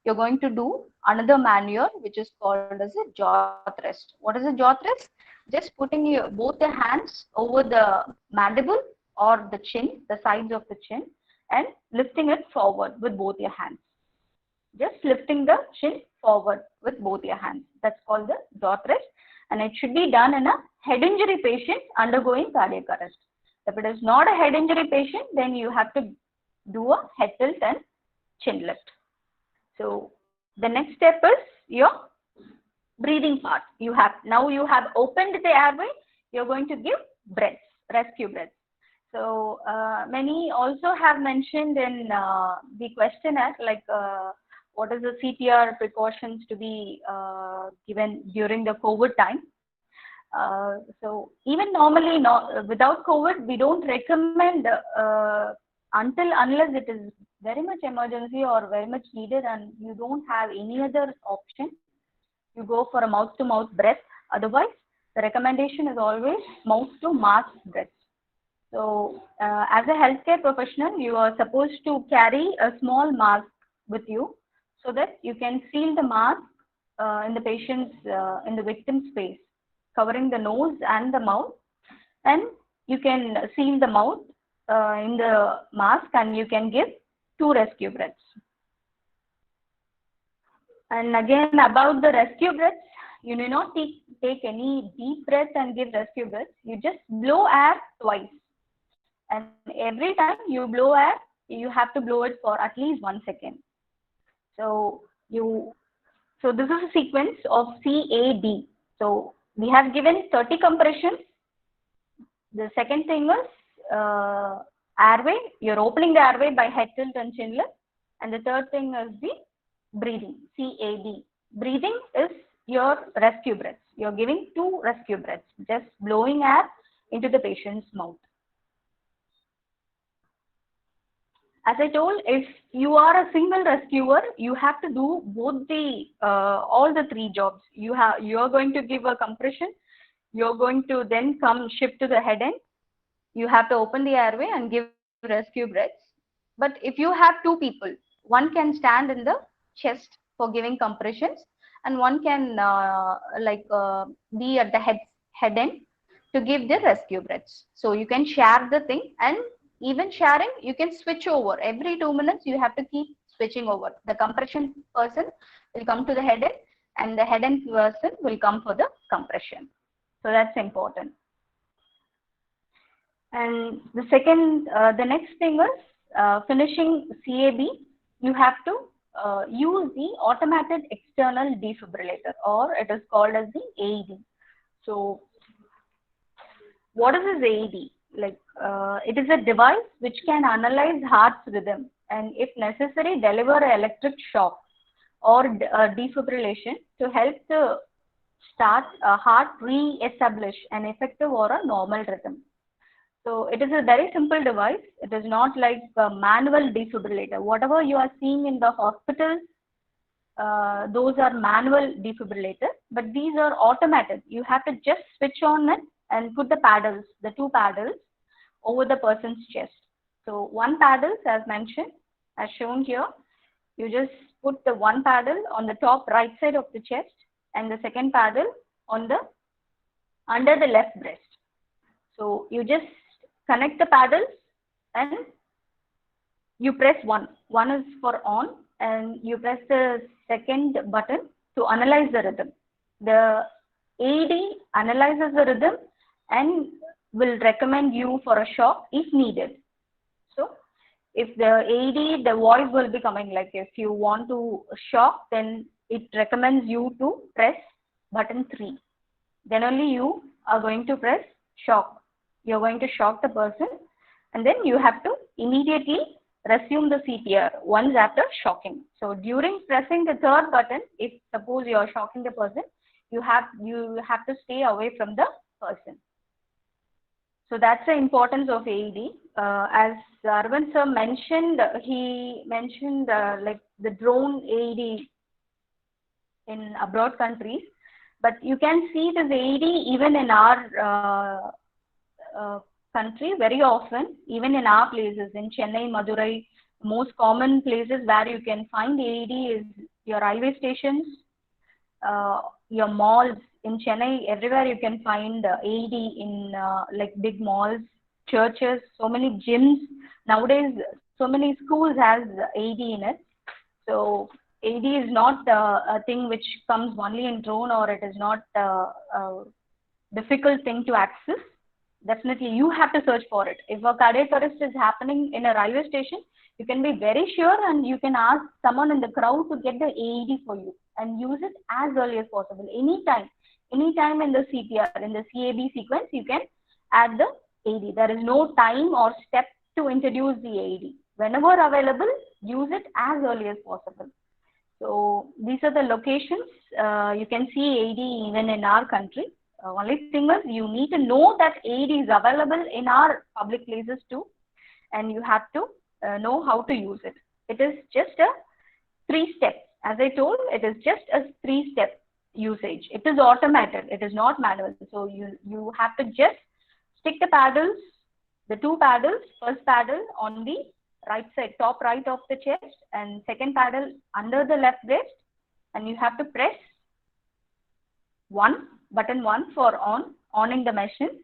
You're going to do another maneuver, which is called as a jaw thrust. What is a jaw thrust? Just putting both the hands over the mandible or the chin, the sides of the chin, and lifting it forward with both your hands. Just lifting the chin forward with both your hands. That's called the jaw thrust, and it should be done in a head injury patient undergoing cardiac arrest. If it is not a head injury patient, then you have to do a head tilt and chin lift. So the next step is your breathing part. You have opened the airway. You're going to give breaths, rescue breaths. So many also have mentioned in the questionnaire, like what is the CPR precautions to be given during the COVID time. So even normally, without COVID, we don't recommend unless it is very much emergency or very much needed and you don't have any other option, you go for a mouth-to-mouth breath. Otherwise, the recommendation is always mouth-to-mask breath. So as a healthcare professional, you are supposed to carry a small mask with you so that you can seal the mask in the patient's, in the victim's face, covering the nose and the mouth. And you can seal the mouth in the mask and you can give 2 rescue breaths. And again, about the rescue breaths, you need not take any deep breath and give rescue breaths. You just blow air twice. And every time you blow air, you have to blow it for at least 1 second. So this is a sequence of CAD. So we have given 30 compressions. The second thing is airway. You're opening the airway by head tilt and chin lift. And the third thing is the breathing, CAD. Breathing is your rescue breaths. You're giving 2 rescue breaths, just blowing air into the patient's mouth. As I told, if you are a single rescuer, you have to do both all the 3 jobs. You are going to give a compression. You're going to then shift to the head end. You have to open the airway and give rescue breaths. But if you have 2 people, one can stand in the chest for giving compressions, and one can be at the head end to give the rescue breaths. So you can share the thing, and even sharing, you can switch over. Every 2 minutes, you have to keep switching over. The compression person will come to the head end, and the head end person will come for the compression. So that's important. And the next thing is finishing CAB. You have to use the automated external defibrillator, or it is called as the AED. So what is this AED? it is a device which can analyze heart's rhythm and, if necessary, deliver an electric shock or defibrillation to help the heart re-establish an effective or a normal rhythm. So it is a very simple device. It is not like a manual defibrillator. Whatever you are seeing in the hospitals, those are manual defibrillators, but these are automated. You have to just switch on it and put the two paddles over the person's chest. So one paddle, as mentioned, as shown here, you just put the one paddle on the top right side of the chest and the second paddle on the under the left breast. So you just connect the paddles and you press one. One is for on, and you press the second button to analyze the rhythm. The AED analyzes the rhythm and will recommend you for a shock if needed. So if the AED, the voice will be coming like, if you want to shock, then it recommends you to press button 3. Then only you are going to press shock. You're going to shock the person, and then you have to immediately resume the CPR once after shocking. So during pressing the third button, if suppose you are shocking the person, you have to stay away from the person. So that's the importance of AED. As Arvind sir mentioned, he mentioned like the drone AED in abroad countries, but you can see this AED even in our country very often, even in our places in Chennai, Madurai. Most common places where you can find AED is your railway stations, your malls. In Chennai, everywhere you can find AED in like big malls, churches, so many gyms. Nowadays, so many schools has AED in it. So AED is not a thing which comes only in drone, or it is not a difficult thing to access. Definitely, you have to search for it. If a cardiac arrest is happening in a railway station, you can be very sure and you can ask someone in the crowd to get the AED for you and use it as early as possible. Anytime in the CPR, in the CAB sequence, you can add the AED. There is no time or step to introduce the AED. Whenever available, use it as early as possible. So these are the locations. You can see AED even in our country. Only thing is, you need to know that AED is available in our public places too, and you have to know how to use it. It is just a 3-step. As I told, it is just a 3-step usage. It is automated. It is not manual. So you have to just stick the paddles, the two paddles, first paddle on the right side, top right of the chest, and second paddle under the left breast, and you have to press button 1 for owning the machine,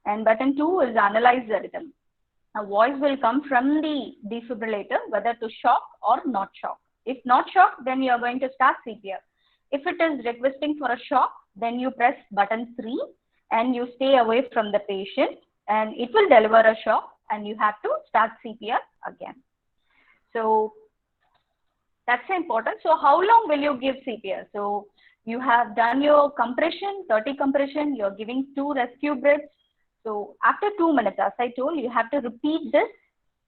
and button 2 is analyze the rhythm. A voice will come from the defibrillator whether to shock or not shock. If not shock, then you are going to start CPR. If it is requesting for a shock, then you press button 3 and you stay away from the patient, and it will deliver a shock and you have to start CPR again. So that's important. So how long will you give CPR? So you have done your compression, 30 compression, you're giving 2 rescue breaths. So after 2 minutes, as I told, you have to repeat this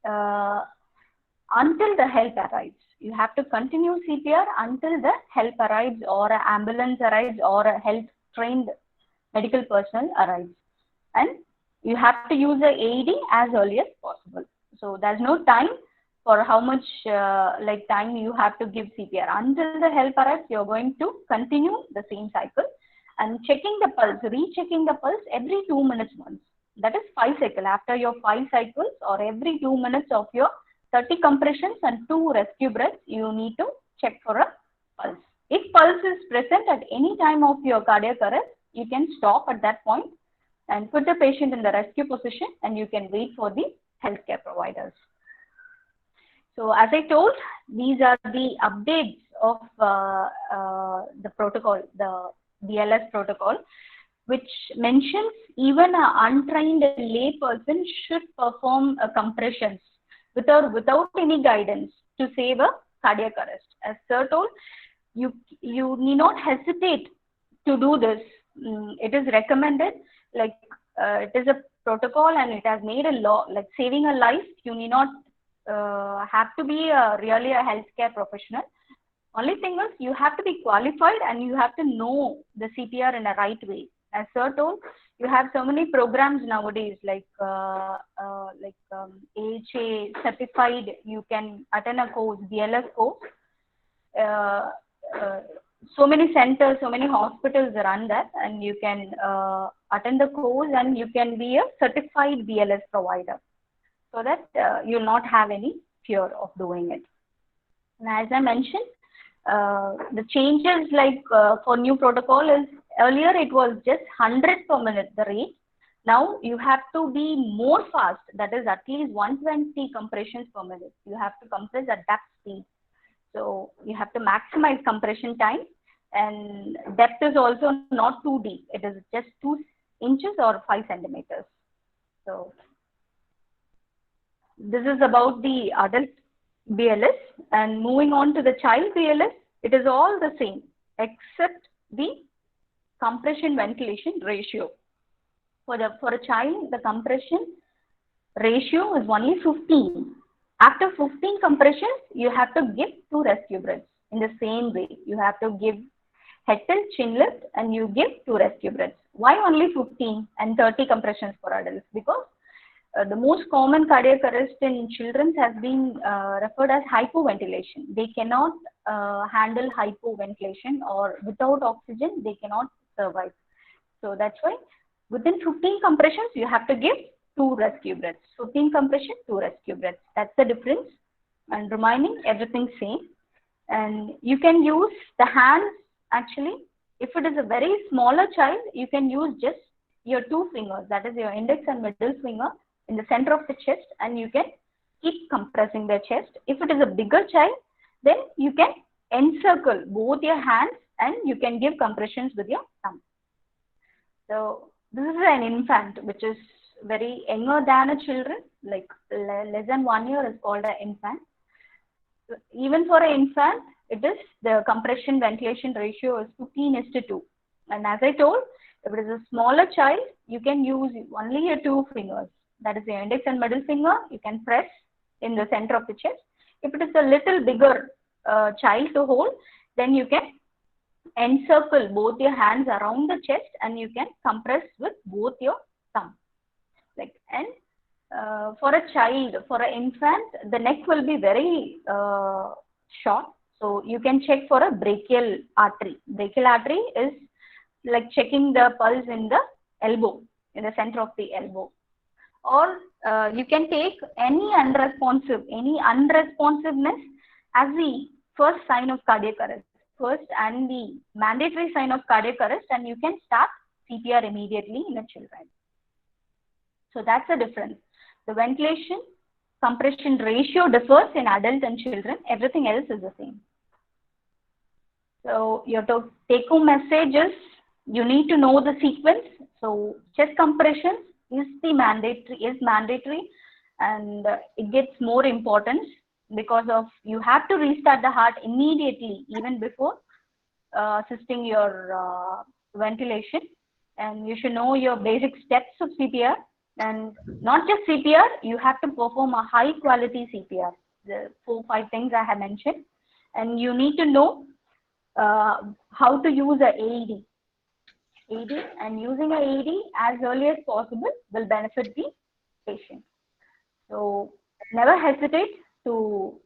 until the help arrives. You have to continue CPR until the help arrives, or an ambulance arrives, or a health trained medical personnel arrives. And you have to use the AED as early as possible. So there's no time for how much like time you have to give CPR. Until the help arrives, you're going to continue the same cycle and checking the pulse, rechecking the pulse every 2 minutes once. That is 5 cycles. After your 5 cycles, or every 2 minutes of your 30 compressions and 2 rescue breaths, you need to check for a pulse. If pulse is present at any time of your cardiac arrest, you can stop at that point and put the patient in the rescue position, and you can wait for the healthcare providers. So as I told, these are the updates of the protocol, the BLS protocol, which mentions even an untrained lay person should perform compressions without any guidance to save a cardiac arrest. As sir told, you need not hesitate to do this. It is recommended, like it is a protocol, and it has made a law, like saving a life. You need not have to be really a healthcare professional. Only thing is you have to be qualified and you have to know the CPR in a right way. As sir told, you have so many programs nowadays like AHA certified. You can attend a course, BLS course. So many centers, so many hospitals run that, and you can attend the course and you can be a certified BLS provider, so that you'll not have any fear of doing it. And as I mentioned, the changes like for new protocol is, earlier it was just 100 per minute the rate. Now you have to be more fast, that is at least 120 compressions per minute. You have to compress at that speed. So you have to maximize compression time, and depth is also not too deep. It is just 2 inches or 5 centimeters. So this is about the adult BLS, and moving on to the child BLS, it is all the same except the compression ventilation ratio. For a child, the compression ratio is only 15. After 15 compressions, you have to give 2 rescue breaths. In the same way, you have to give head tilt, chin lift, and you give 2 rescue breaths. Why only 15 and 30 compressions for adults? Because the most common cardiac arrest in children has been referred as hypoventilation. They cannot handle hypoventilation, or without oxygen, they cannot survive. So that's why within 15 compressions, you have to give 2 rescue breaths. 15 compression, 2 rescue breaths. That's the difference. And remaining, everything same. And you can use the hands actually. If it is a very smaller child, you can use just your 2 fingers, that is your index and middle finger, in the center of the chest, and you can keep compressing the chest. If it is a bigger child, then you can encircle both your hands and you can give compressions with your thumb. So this is an infant, which is very younger than a children, like less than 1 year is called an infant. So even for an infant, it is the compression ventilation ratio is 15:2. And as I told, if it is a smaller child, you can use only your 2 fingers. That is the index and middle finger. You can press in the center of the chest. If it is a little bigger child to hold, then you can encircle both your hands around the chest and you can compress with both your thumb. And for a child, for an infant, the neck will be very short. So you can check for a brachial artery. Brachial artery is like checking the pulse in the elbow, in the center of the elbow. Or you can take any unresponsiveness as the first sign of cardiac arrest, first and the mandatory sign of cardiac arrest, and you can start CPR immediately in the children. So that's the difference. The ventilation compression ratio differs in adults and children. Everything else is the same. So your take-home message is you need to know the sequence. So chest compressions is mandatory, and it gets more importance because of you have to restart the heart immediately, even before assisting your ventilation. And you should know your basic steps of CPR, and not just CPR, you have to perform a high quality CPR, the 4-5 things I have mentioned. And you need to know how to use an AED. And using an AED as early as possible will benefit the patient. So never hesitate to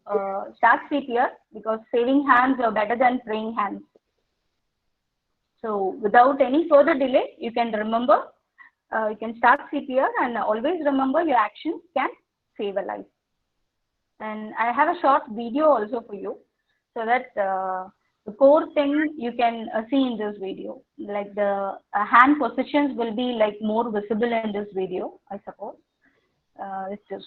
start CPR, because saving hands are better than praying hands. So without any further delay, you can remember, you can start CPR, and always remember your actions can save a life. And I have a short video also for you, so that the core thing you can see in this video, like the hand positions will be like more visible in this video, I suppose.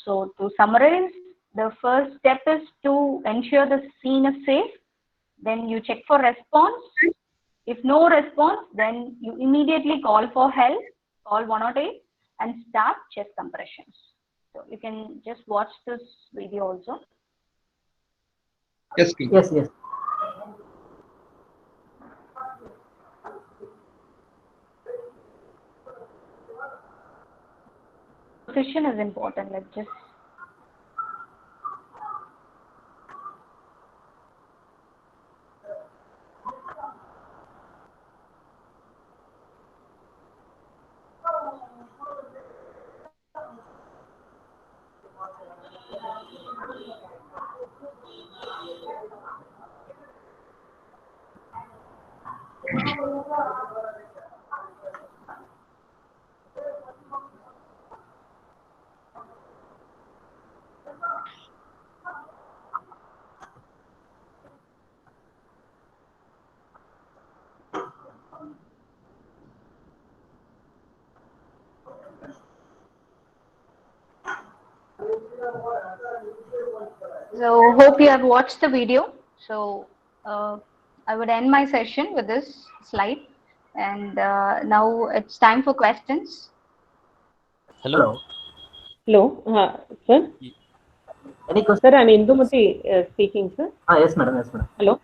So to summarize, the first step is to ensure the scene is safe. Then you check for response. If no response, then you immediately call for help, call 108 and start chest compressions. So you can just watch this video also. Yes, please. Yes. position is important. Like just so hope you have watched the video. So I would end my session with this slide, and now it's time for questions. Hello. Hello, sir. Any question? Sir, I'm Indumati speaking, sir. Yes, madam. Yes, madam. Hello.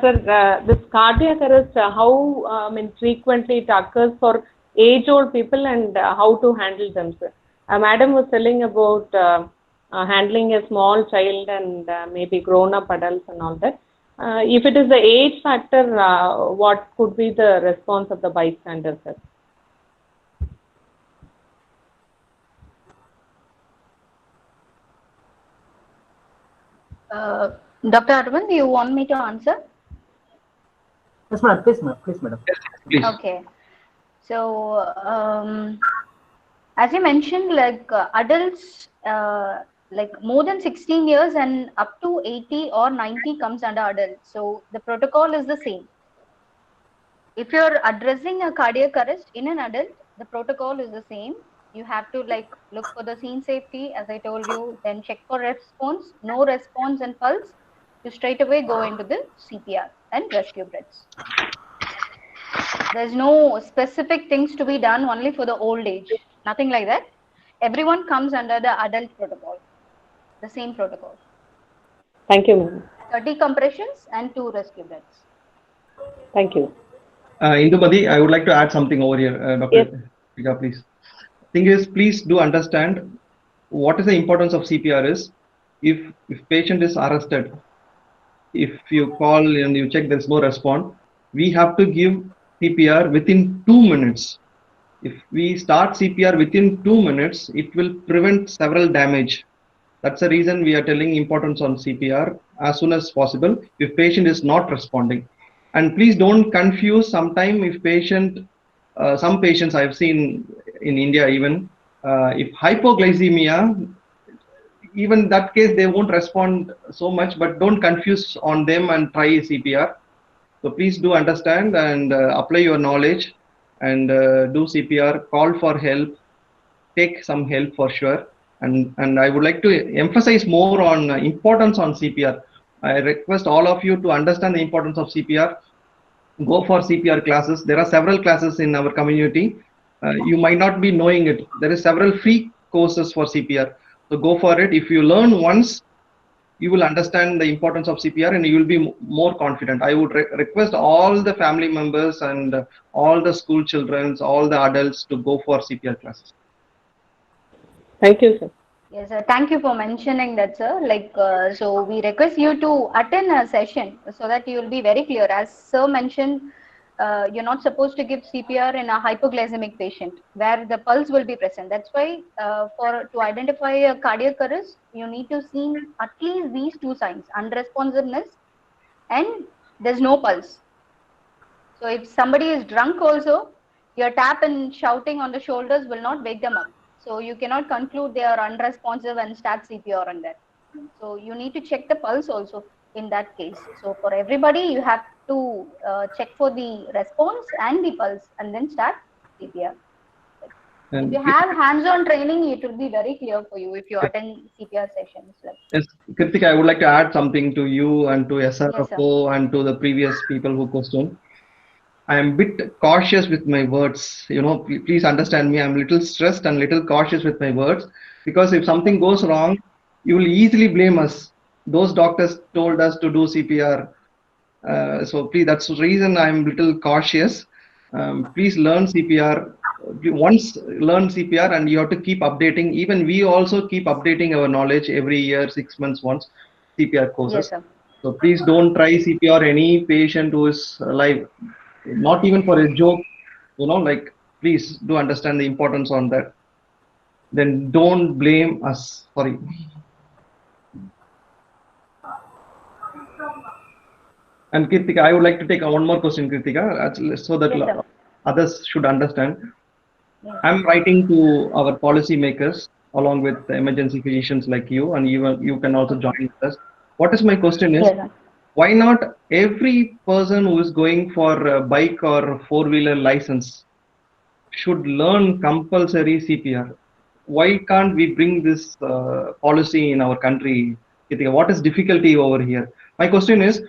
Sir, this cardiac arrest, how frequently it occurs for age-old people, and how to handle them, sir? Madam was telling about handling a small child and maybe grown-up adults and all that. If it is the age factor, what could be the response of the bystander, sir? Dr. Arvind, do you want me to answer? Yes, madam. Please, madam. Please, madam. Please. Okay. So, as you mentioned, like adults, like more than 16 years and up to 80 or 90 comes under adults. So the protocol is the same. If you're addressing a cardiac arrest in an adult, the protocol is the same. You have to like look for the scene safety, as I told you, then check for response. No response and pulse, you straight away go into the CPR and rescue breaths. There's no specific things to be done only for the old age. Nothing like that. Everyone comes under the adult protocol, the same protocol. Thank you, ma'am. 30 compressions and 2 rescue breaths. Thank you. Indumati, I would like to add something over here, Dr. Yes. Vika, please. Thing is, please do understand what is the importance of CPR is. If patient is arrested, if you call and you check there's no response, we have to give CPR within 2 minutes. If we start CPR within 2 minutes, it will prevent several damage. That's the reason we are telling importance on CPR as soon as possible if patient is not responding. And please don't confuse sometime if patient, some patients I've seen in India even, if hypoglycemia, even that case they won't respond so much, but don't confuse on them and try CPR. So please do understand and apply your knowledge and do CPR, call for help, take some help for sure. And I would like to emphasize more on importance on CPR. I request all of you to understand the importance of CPR. Go for CPR classes. There are several classes in our community. You might not be knowing it. There is several free courses for CPR. So go for it. If you learn once, you will understand the importance of CPR and you will be more confident. I would request all the family members and all the school children, all the adults to go for CPR classes. Thank you, sir. Yes, sir. Thank you for mentioning that, sir. Like, so we request you to attend a session so that you will be very clear. As sir mentioned, you're not supposed to give CPR in a hypoglycemic patient where the pulse will be present. That's why to identify a cardiac arrest, you need to see at least these 2 signs: unresponsiveness and there's no pulse. So if somebody is drunk also, your tap and shouting on the shoulders will not wake them up. So you cannot conclude they are unresponsive and start CPR on that. So you need to check the pulse also in that case. So for everybody, you have to check for the response and the pulse and then start CPR. And if you have hands-on training, it will be very clear for you if you attend CPR sessions. Yes, Kritika, I would like to add something to you and to SRFO and to the previous people who questioned. I am a bit cautious with my words. You know, please understand me. I'm a little stressed and little cautious with my words because if something goes wrong, you will easily blame us. Those doctors told us to do CPR. So please, that's the reason I'm a little cautious. Please learn CPR. once learn CPR and you have to keep updating. Even we also keep updating our knowledge every year, 6 months once, CPR courses. Yes, sir. So please don't try CPR any patient who is alive, not even for a joke, like please do understand the importance on that. Then don't blame us. Sorry. And Kritika, I would like to take one more question, Kritika, so that Yes, sir. others should understand. Yes. I'm writing to our policy makers along with the emergency physicians like you, and you can also join with us. What is my question is, Yes, sir. why not every person who is going for a bike or four-wheeler license should learn compulsory CPR? Why can't we bring this policy in our country? Kritika, what is difficulty over here? My question is,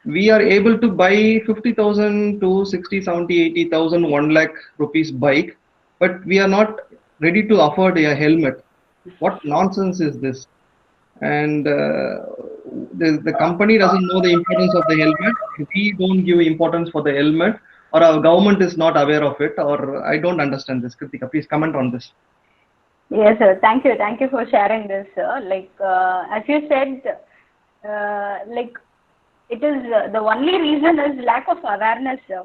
we are able to buy 50,000 to 60, 70, 80,000, 1 lakh rupees bike, but we are not ready to afford a helmet. What nonsense is this? And the company doesn't know the importance of the helmet. We don't give importance for the helmet, or our government is not aware of it, or I don't understand this. Kritika, please comment on this. Yes, sir. Thank you. Thank you for sharing this, sir. Like, as you said, like, it is the only reason is lack of awareness, sir.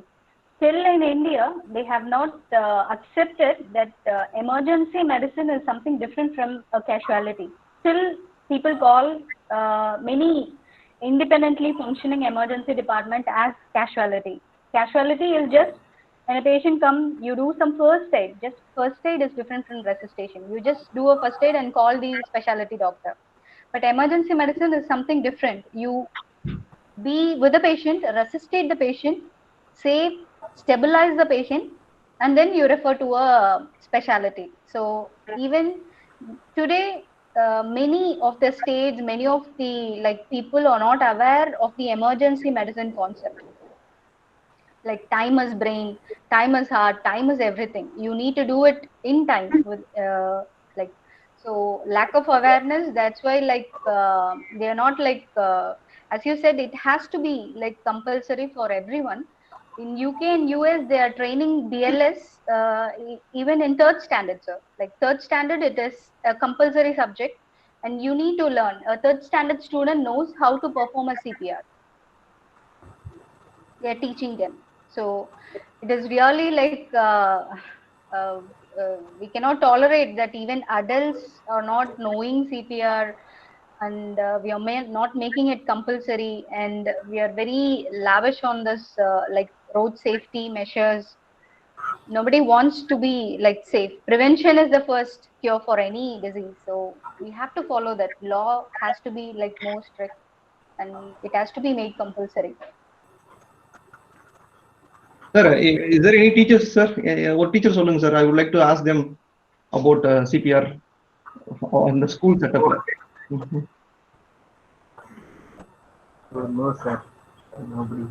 Still in India, they have not accepted that emergency medicine is something different from a casualty. Still, people call many independently functioning emergency department as casualty. Casualty is just when a patient comes, you do some first aid. Just first aid is different from resuscitation. You just do a first aid and call the specialty doctor. But emergency medicine is something different. You be with the patient, resuscitate the patient, save, stabilize the patient, and then you refer to a specialty. So even today, many of the states, many of the people are not aware of the emergency medicine concept. Like time is brain, time is heart, time is everything. You need to do it in time with so lack of awareness. That's why they are not as you said, it has to be like compulsory for everyone. In UK and US, they are training BLS even in third standard, sir. Like third standard, it is a compulsory subject, and you need to learn. A third standard student knows how to perform a CPR. They are teaching them. So it is really we cannot tolerate that even adults are not knowing CPR, and we are not making it compulsory, and we are very lavish on this road safety measures. Nobody wants to be safe. Prevention is the first cure for any disease, so we have to follow that. Law has to be more strict, and it has to be made compulsory. Sir, is there any teachers, sir? What teachers சொல்லுங்க, sir? I would like to ask them about CPR on the school setup. No, sir. Nobody.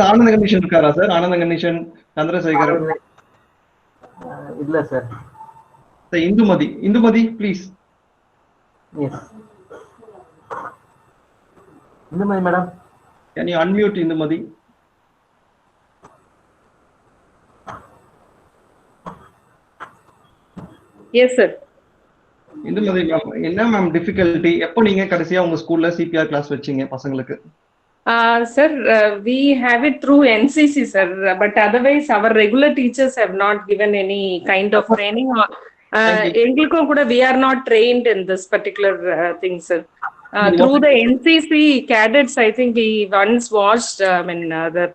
Ananda Ganeshan இருக்காரா, sir? Ananda Ganeshan, Chandrasekhar. Illa, sir. The Indumadi, please. Yes. Indumadi, madam. Can you unmute Indumadi? Yes, sir. Indumadi ma'am, என்ன ma'am difficulty? எப்போ நீங்க கடைசியா உங்க ஸ்கூல்ல CPR class வச்சீங்க பசங்களுக்கு? Sir, we have it through NCC, sir. But otherwise, our regular teachers have not given any kind of training. We are not trained in this particular thing, sir. Through the NCC cadets, I think we once watched the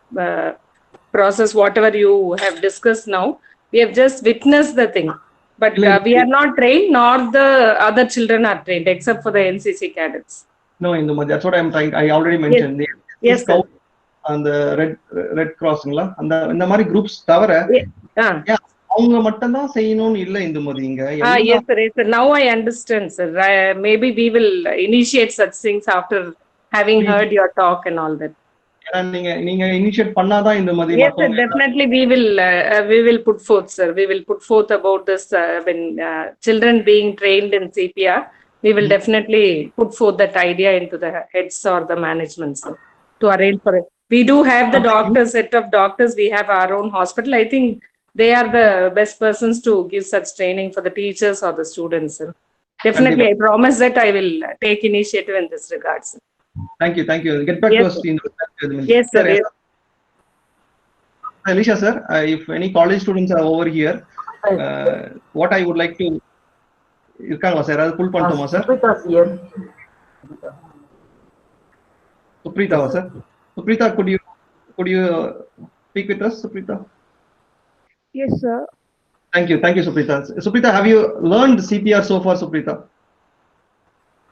process, whatever you have discussed now. We have just witnessed the thing. But we are not trained, nor the other children are trained, except for the NCC cadets. No, Indumadi, that's what I'm trying. I already mentioned. Yes, sir. அந்த red கிராஸ்ங்களா அந்த மாதிரி groups தவிர அவங்க மட்டும் தான் செய்யணும்னு இல்ல Indumadi இங்க. Yes, sir. Yes, sir. Now I understand, sir. Maybe we will initiate such things after having heard your talk and all that. நீங்க இனிஷியேட் பண்ணாதான் Indumadi. Yes, sir. Definitely we will put forth, sir. We will put forth about this when children being trained in CPR. We will definitely put forth that idea into the heads or the management, sir, to arrange for it. We do have the doctors, set of doctors. We have our own hospital. I think they are the best persons to give such training for the teachers or the students, sir. Definitely, I promise that I will take initiative in this regard, sir. Thank you. Get back to us. Yes, sir. Yes. Alicia, sir, if any college students are over here, what I would like to sir, pull pantoma, sir. Suprita, sir. Suprita, could you speak with us, Suprita? Yes, sir. Thank you, Suprita. Suprita, have you learned CPR so far, Suprita?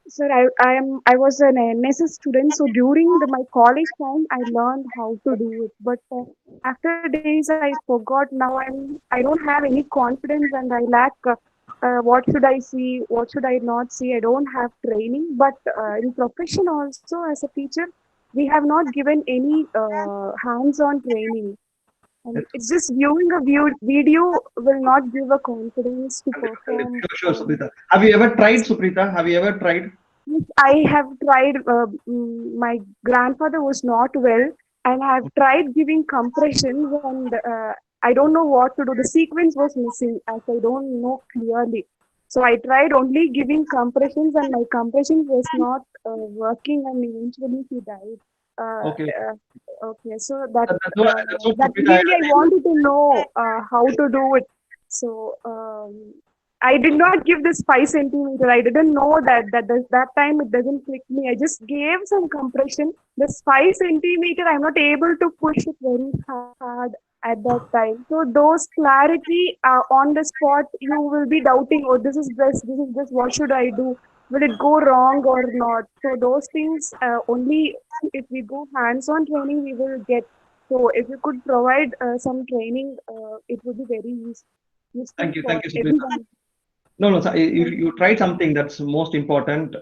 Sir, I was an NSS student, so during my college time, I learned how to do it. But after days, I forgot. Now I don't have any confidence, and I lack. What should I see? What should I not see? I don't have training. But in profession also, as a teacher, we have not given any hands-on training. And it's just viewing a video will not give a confidence to perform. Sure, Suprita. Have you ever tried, Suprita? Have you ever tried? Yes, I have tried. My grandfather was not well, and I have tried giving compressions, and I don't know what to do. The sequence was missing, as I don't know clearly. So I tried only giving compressions, and my compression was not working, and eventually he died. Okay. Okay, so that Suprita, really I wanted to know how to do it. So I did not give this 5 centimeter. I didn't know that time it doesn't click me. I just gave some compression. This 5 centimeter, I'm not able to push it very hard at that time. So those clarity on the spot, you will be doubting, oh, this is this, what should I do? Will it go wrong or not? So those things only if we go hands-on training, we will get. So if you could provide some training, it would be very useful. Thank you, Suprita. No, you tried something that's most important.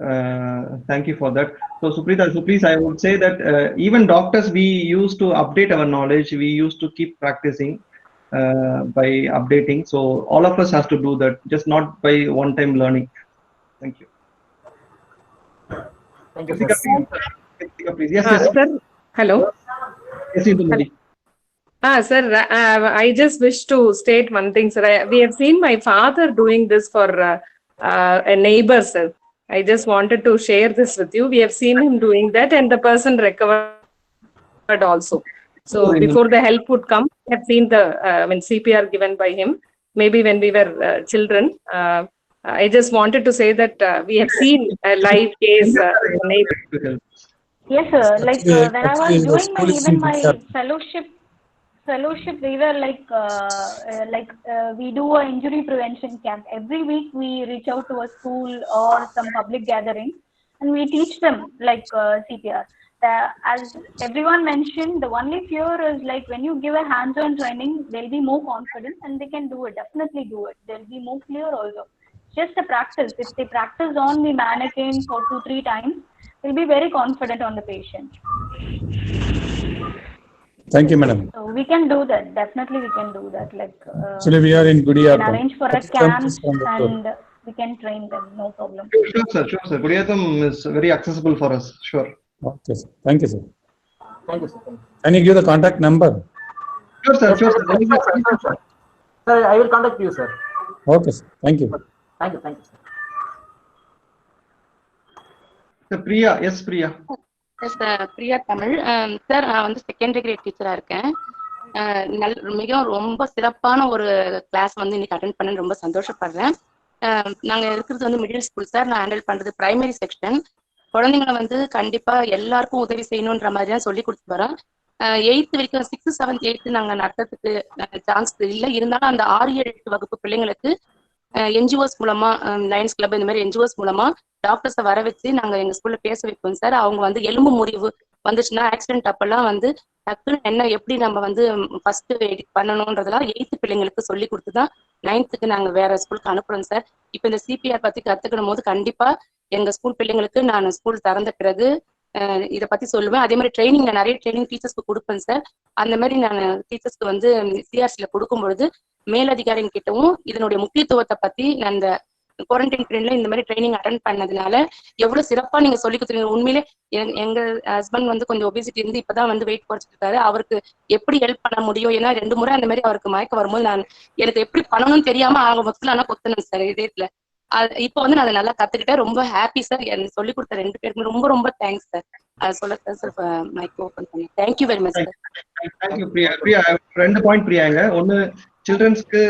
Thank you for that. So Suprita, please, I would say that even doctors, we used to update our knowledge. We used to keep practicing by updating. So all of us has to do that, just not by one-time learning. Thank you. Thank you, sir. Please. Yes, Sir. Hello. Yes, Indumari. Sir, I just wish to state one thing, sir. We have seen my father doing this for a neighbor, sir. I just wanted to share this with you. We have seen him doing that, and the person recovered also. So before the help would come, we have seen the CPR given by him. Maybe when we were children. I just wanted to say that we have seen a live case. Yes, sir. Like when I was doing my fellowship, we were we do an injury prevention camp. Every week we reach out to a school or some public gathering, and we teach them CPR. As everyone mentioned, the only fear is when you give a hands-on training, they'll be more confident and they can do it. Definitely do it. They'll be more clear also. Just a practice. If they practice on the mannequin for 2-3 times, they'll be very confident on the patient. Thank you, madam. So we can do that. Definitely, we can do that. Actually, we are in Gudiyatham. We can arrange for a camp and we can train them. No problem. Sure, sir. Gudiyatham is very accessible for us. Sure. Okay, sir. Thank you, sir. Thank you, sir. Can you give the contact number? Sure, sir. Sir, I will contact you, sir. Okay, sir. Thank you. Thank you, sir. Priya, yes, Priya. Yes, Priya Tamil. Sir, நான் வந்து secondary great டீச்சரா இருக்கேன். மிகவும் ரொம்ப சிறப்பான ஒரு class வந்து இன்னைக்கு அட்டென்ட் பண்ண ரொம்ப சந்தோஷப்படுறேன். நாங்க இருக்கிறது வந்து மிடில் ஸ்கூல் சார். நான் ஹேண்டில் பண்றது பிரைமரி செக்ஷன். குழந்தைங்களை வந்து கண்டிப்பா எல்லாருக்கும் உதவி செய்யணுன்ற மாதிரி தான் சொல்லி கொடுத்து வரோம். 8th வரைக்கும் 6th 7th 8th நாங்க நடத்துறதுக்கு சான்ஸ் இல்லை. இருந்தாலும் அந்த 6-7 வகுப்பு பிள்ளைங்களுக்கு NGOs மூலமா, லயன்ஸ் கிளப் இந்த மாதிரி NGOs மூலமா டாக்டர்ஸை வர வச்சு நாங்க எங்க ஸ்கூல்ல பேச வைப்போம் சார். அவங்க வந்து எலும்பு முறிவு வந்துச்சுன்னா, ஆக்சிடென்ட் அப்பெல்லாம் வந்து டக்குன்னு எப்படி நம்ம வந்து ஃபர்ஸ்ட் எய்ட் பண்ணணும்ன்றதெல்லாம் 8th பிள்ளைங்களுக்கு சொல்லி கொடுத்துதான் 9th நாங்க வேற ஸ்கூலுக்கு அனுப்புறோம் சார். இப்ப இந்த CPR பத்தி கத்துக்கணும் போது கண்டிப்பா எங்க ஸ்கூல் பிள்ளைங்களுக்கு நான் ஸ்கூல் திறந்த பிறகு இதை பத்தி சொல்லுவேன். அதே மாதிரி ட்ரைனிங் நான் நிறைய ட்ரைனிங் டீச்சர்ஸ்க்கு கொடுப்பேன் சார். அந்த மாதிரி நான் டீச்சர்ஸ்க்கு வந்து CRCல கொடுக்கும் பொழுது மேலதிகாரிங்க கிட்டவும் இதனுடைய முக்கியத்துவத்தை பத்தி நான் இந்த குவாரண்டைன் பீரியட்ல இந்த மாதிரி ட்ரைனிங் அட்டென்ட் பண்ணதுனால எவ்வளவு சிறப்பா நீங்க சொல்லி கொடுத்துருங்க. உண்மையிலே எங்க ஹஸ்பண்ட் வந்து கொஞ்சம் ஒபிசிட்டி இருந்து இப்பதான் வந்து வெயிட் குறைச்சிட்டு இருக்காரு. அவருக்கு எப்படி ஹெல்ப் பண்ண முடியும்? ஏன்னா 2 முறை அந்த மாதிரி அவருக்கு மயக்கம் வரும்போது நான் எனக்கு எப்படி பண்ணணும்னு தெரியாம ஆக மொத்தத்துல ஆனா கொத்தனேன் சார் இதயத்துல. இப்போ வந்து நான் அதை நல்லா கத்துக்கிட்டேன். ரொம்ப ஹாப்பி சார். எனக்கு சொல்லி கொடுத்த 2 பேருக்குமே ரொம்ப ரொம்ப தேங்க்ஸ் சார். அது சொல்ல சார் மைக் ஓபன் பண்ணி thank you very much sir. Thank you Priya. 2 point Priyanka. ஒன்னு, சில்ட்ரன்ஸ்க்கு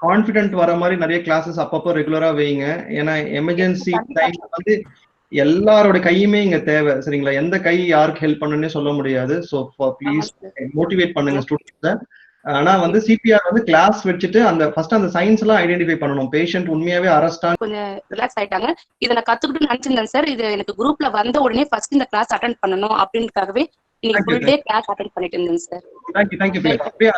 கான்ஃபிடென்ட் வர மாதிரி நிறைய கிளாஸஸ் அப்பப்போ ரெகுலரா வைங்க. ஏன்னா எமர்ஜென்சி டைம் வந்து எல்லாரோட கையுமே இங்க தேவை. சரிங்களா? எந்த கை யாருக்கு ஹெல்ப் பண்ணுன்னே சொல்ல முடியாது. ஸோ ப்ளீஸ் மோட்டிவேட் பண்ணுங்க ஸ்டூடெண்ட்ஸை. ஆனா வந்து சிபிஆர் வந்து கிளாஸ் வச்சுட்டு அந்த ஃபர்ஸ்ட் அந்த சயின்ஸ் எல்லாம் ஐடென்டிஃபை பண்ணணும். பேஷண்ட் உண்மையாவே அரெஸ்டா கொஞ்சம் ரிலாக்ஸ் ஆயிட்டாங்க. இதை நான் கத்துக்கிட்டு நினைச்சிருந்தேன் சார். இது எனக்கு குரூப்ல வந்த உடனே ஃபர்ஸ்ட் இந்த கிளாஸ் அட்டென்ட் பண்ணணும் அப்படின்றதுக்காகவே இன்னைக்கு ஃபுல் டே கிளாஸ் அட்டென்ட் பண்ணிட்டு இருந்தேன் சார். தேங்க்யூ பிரியா.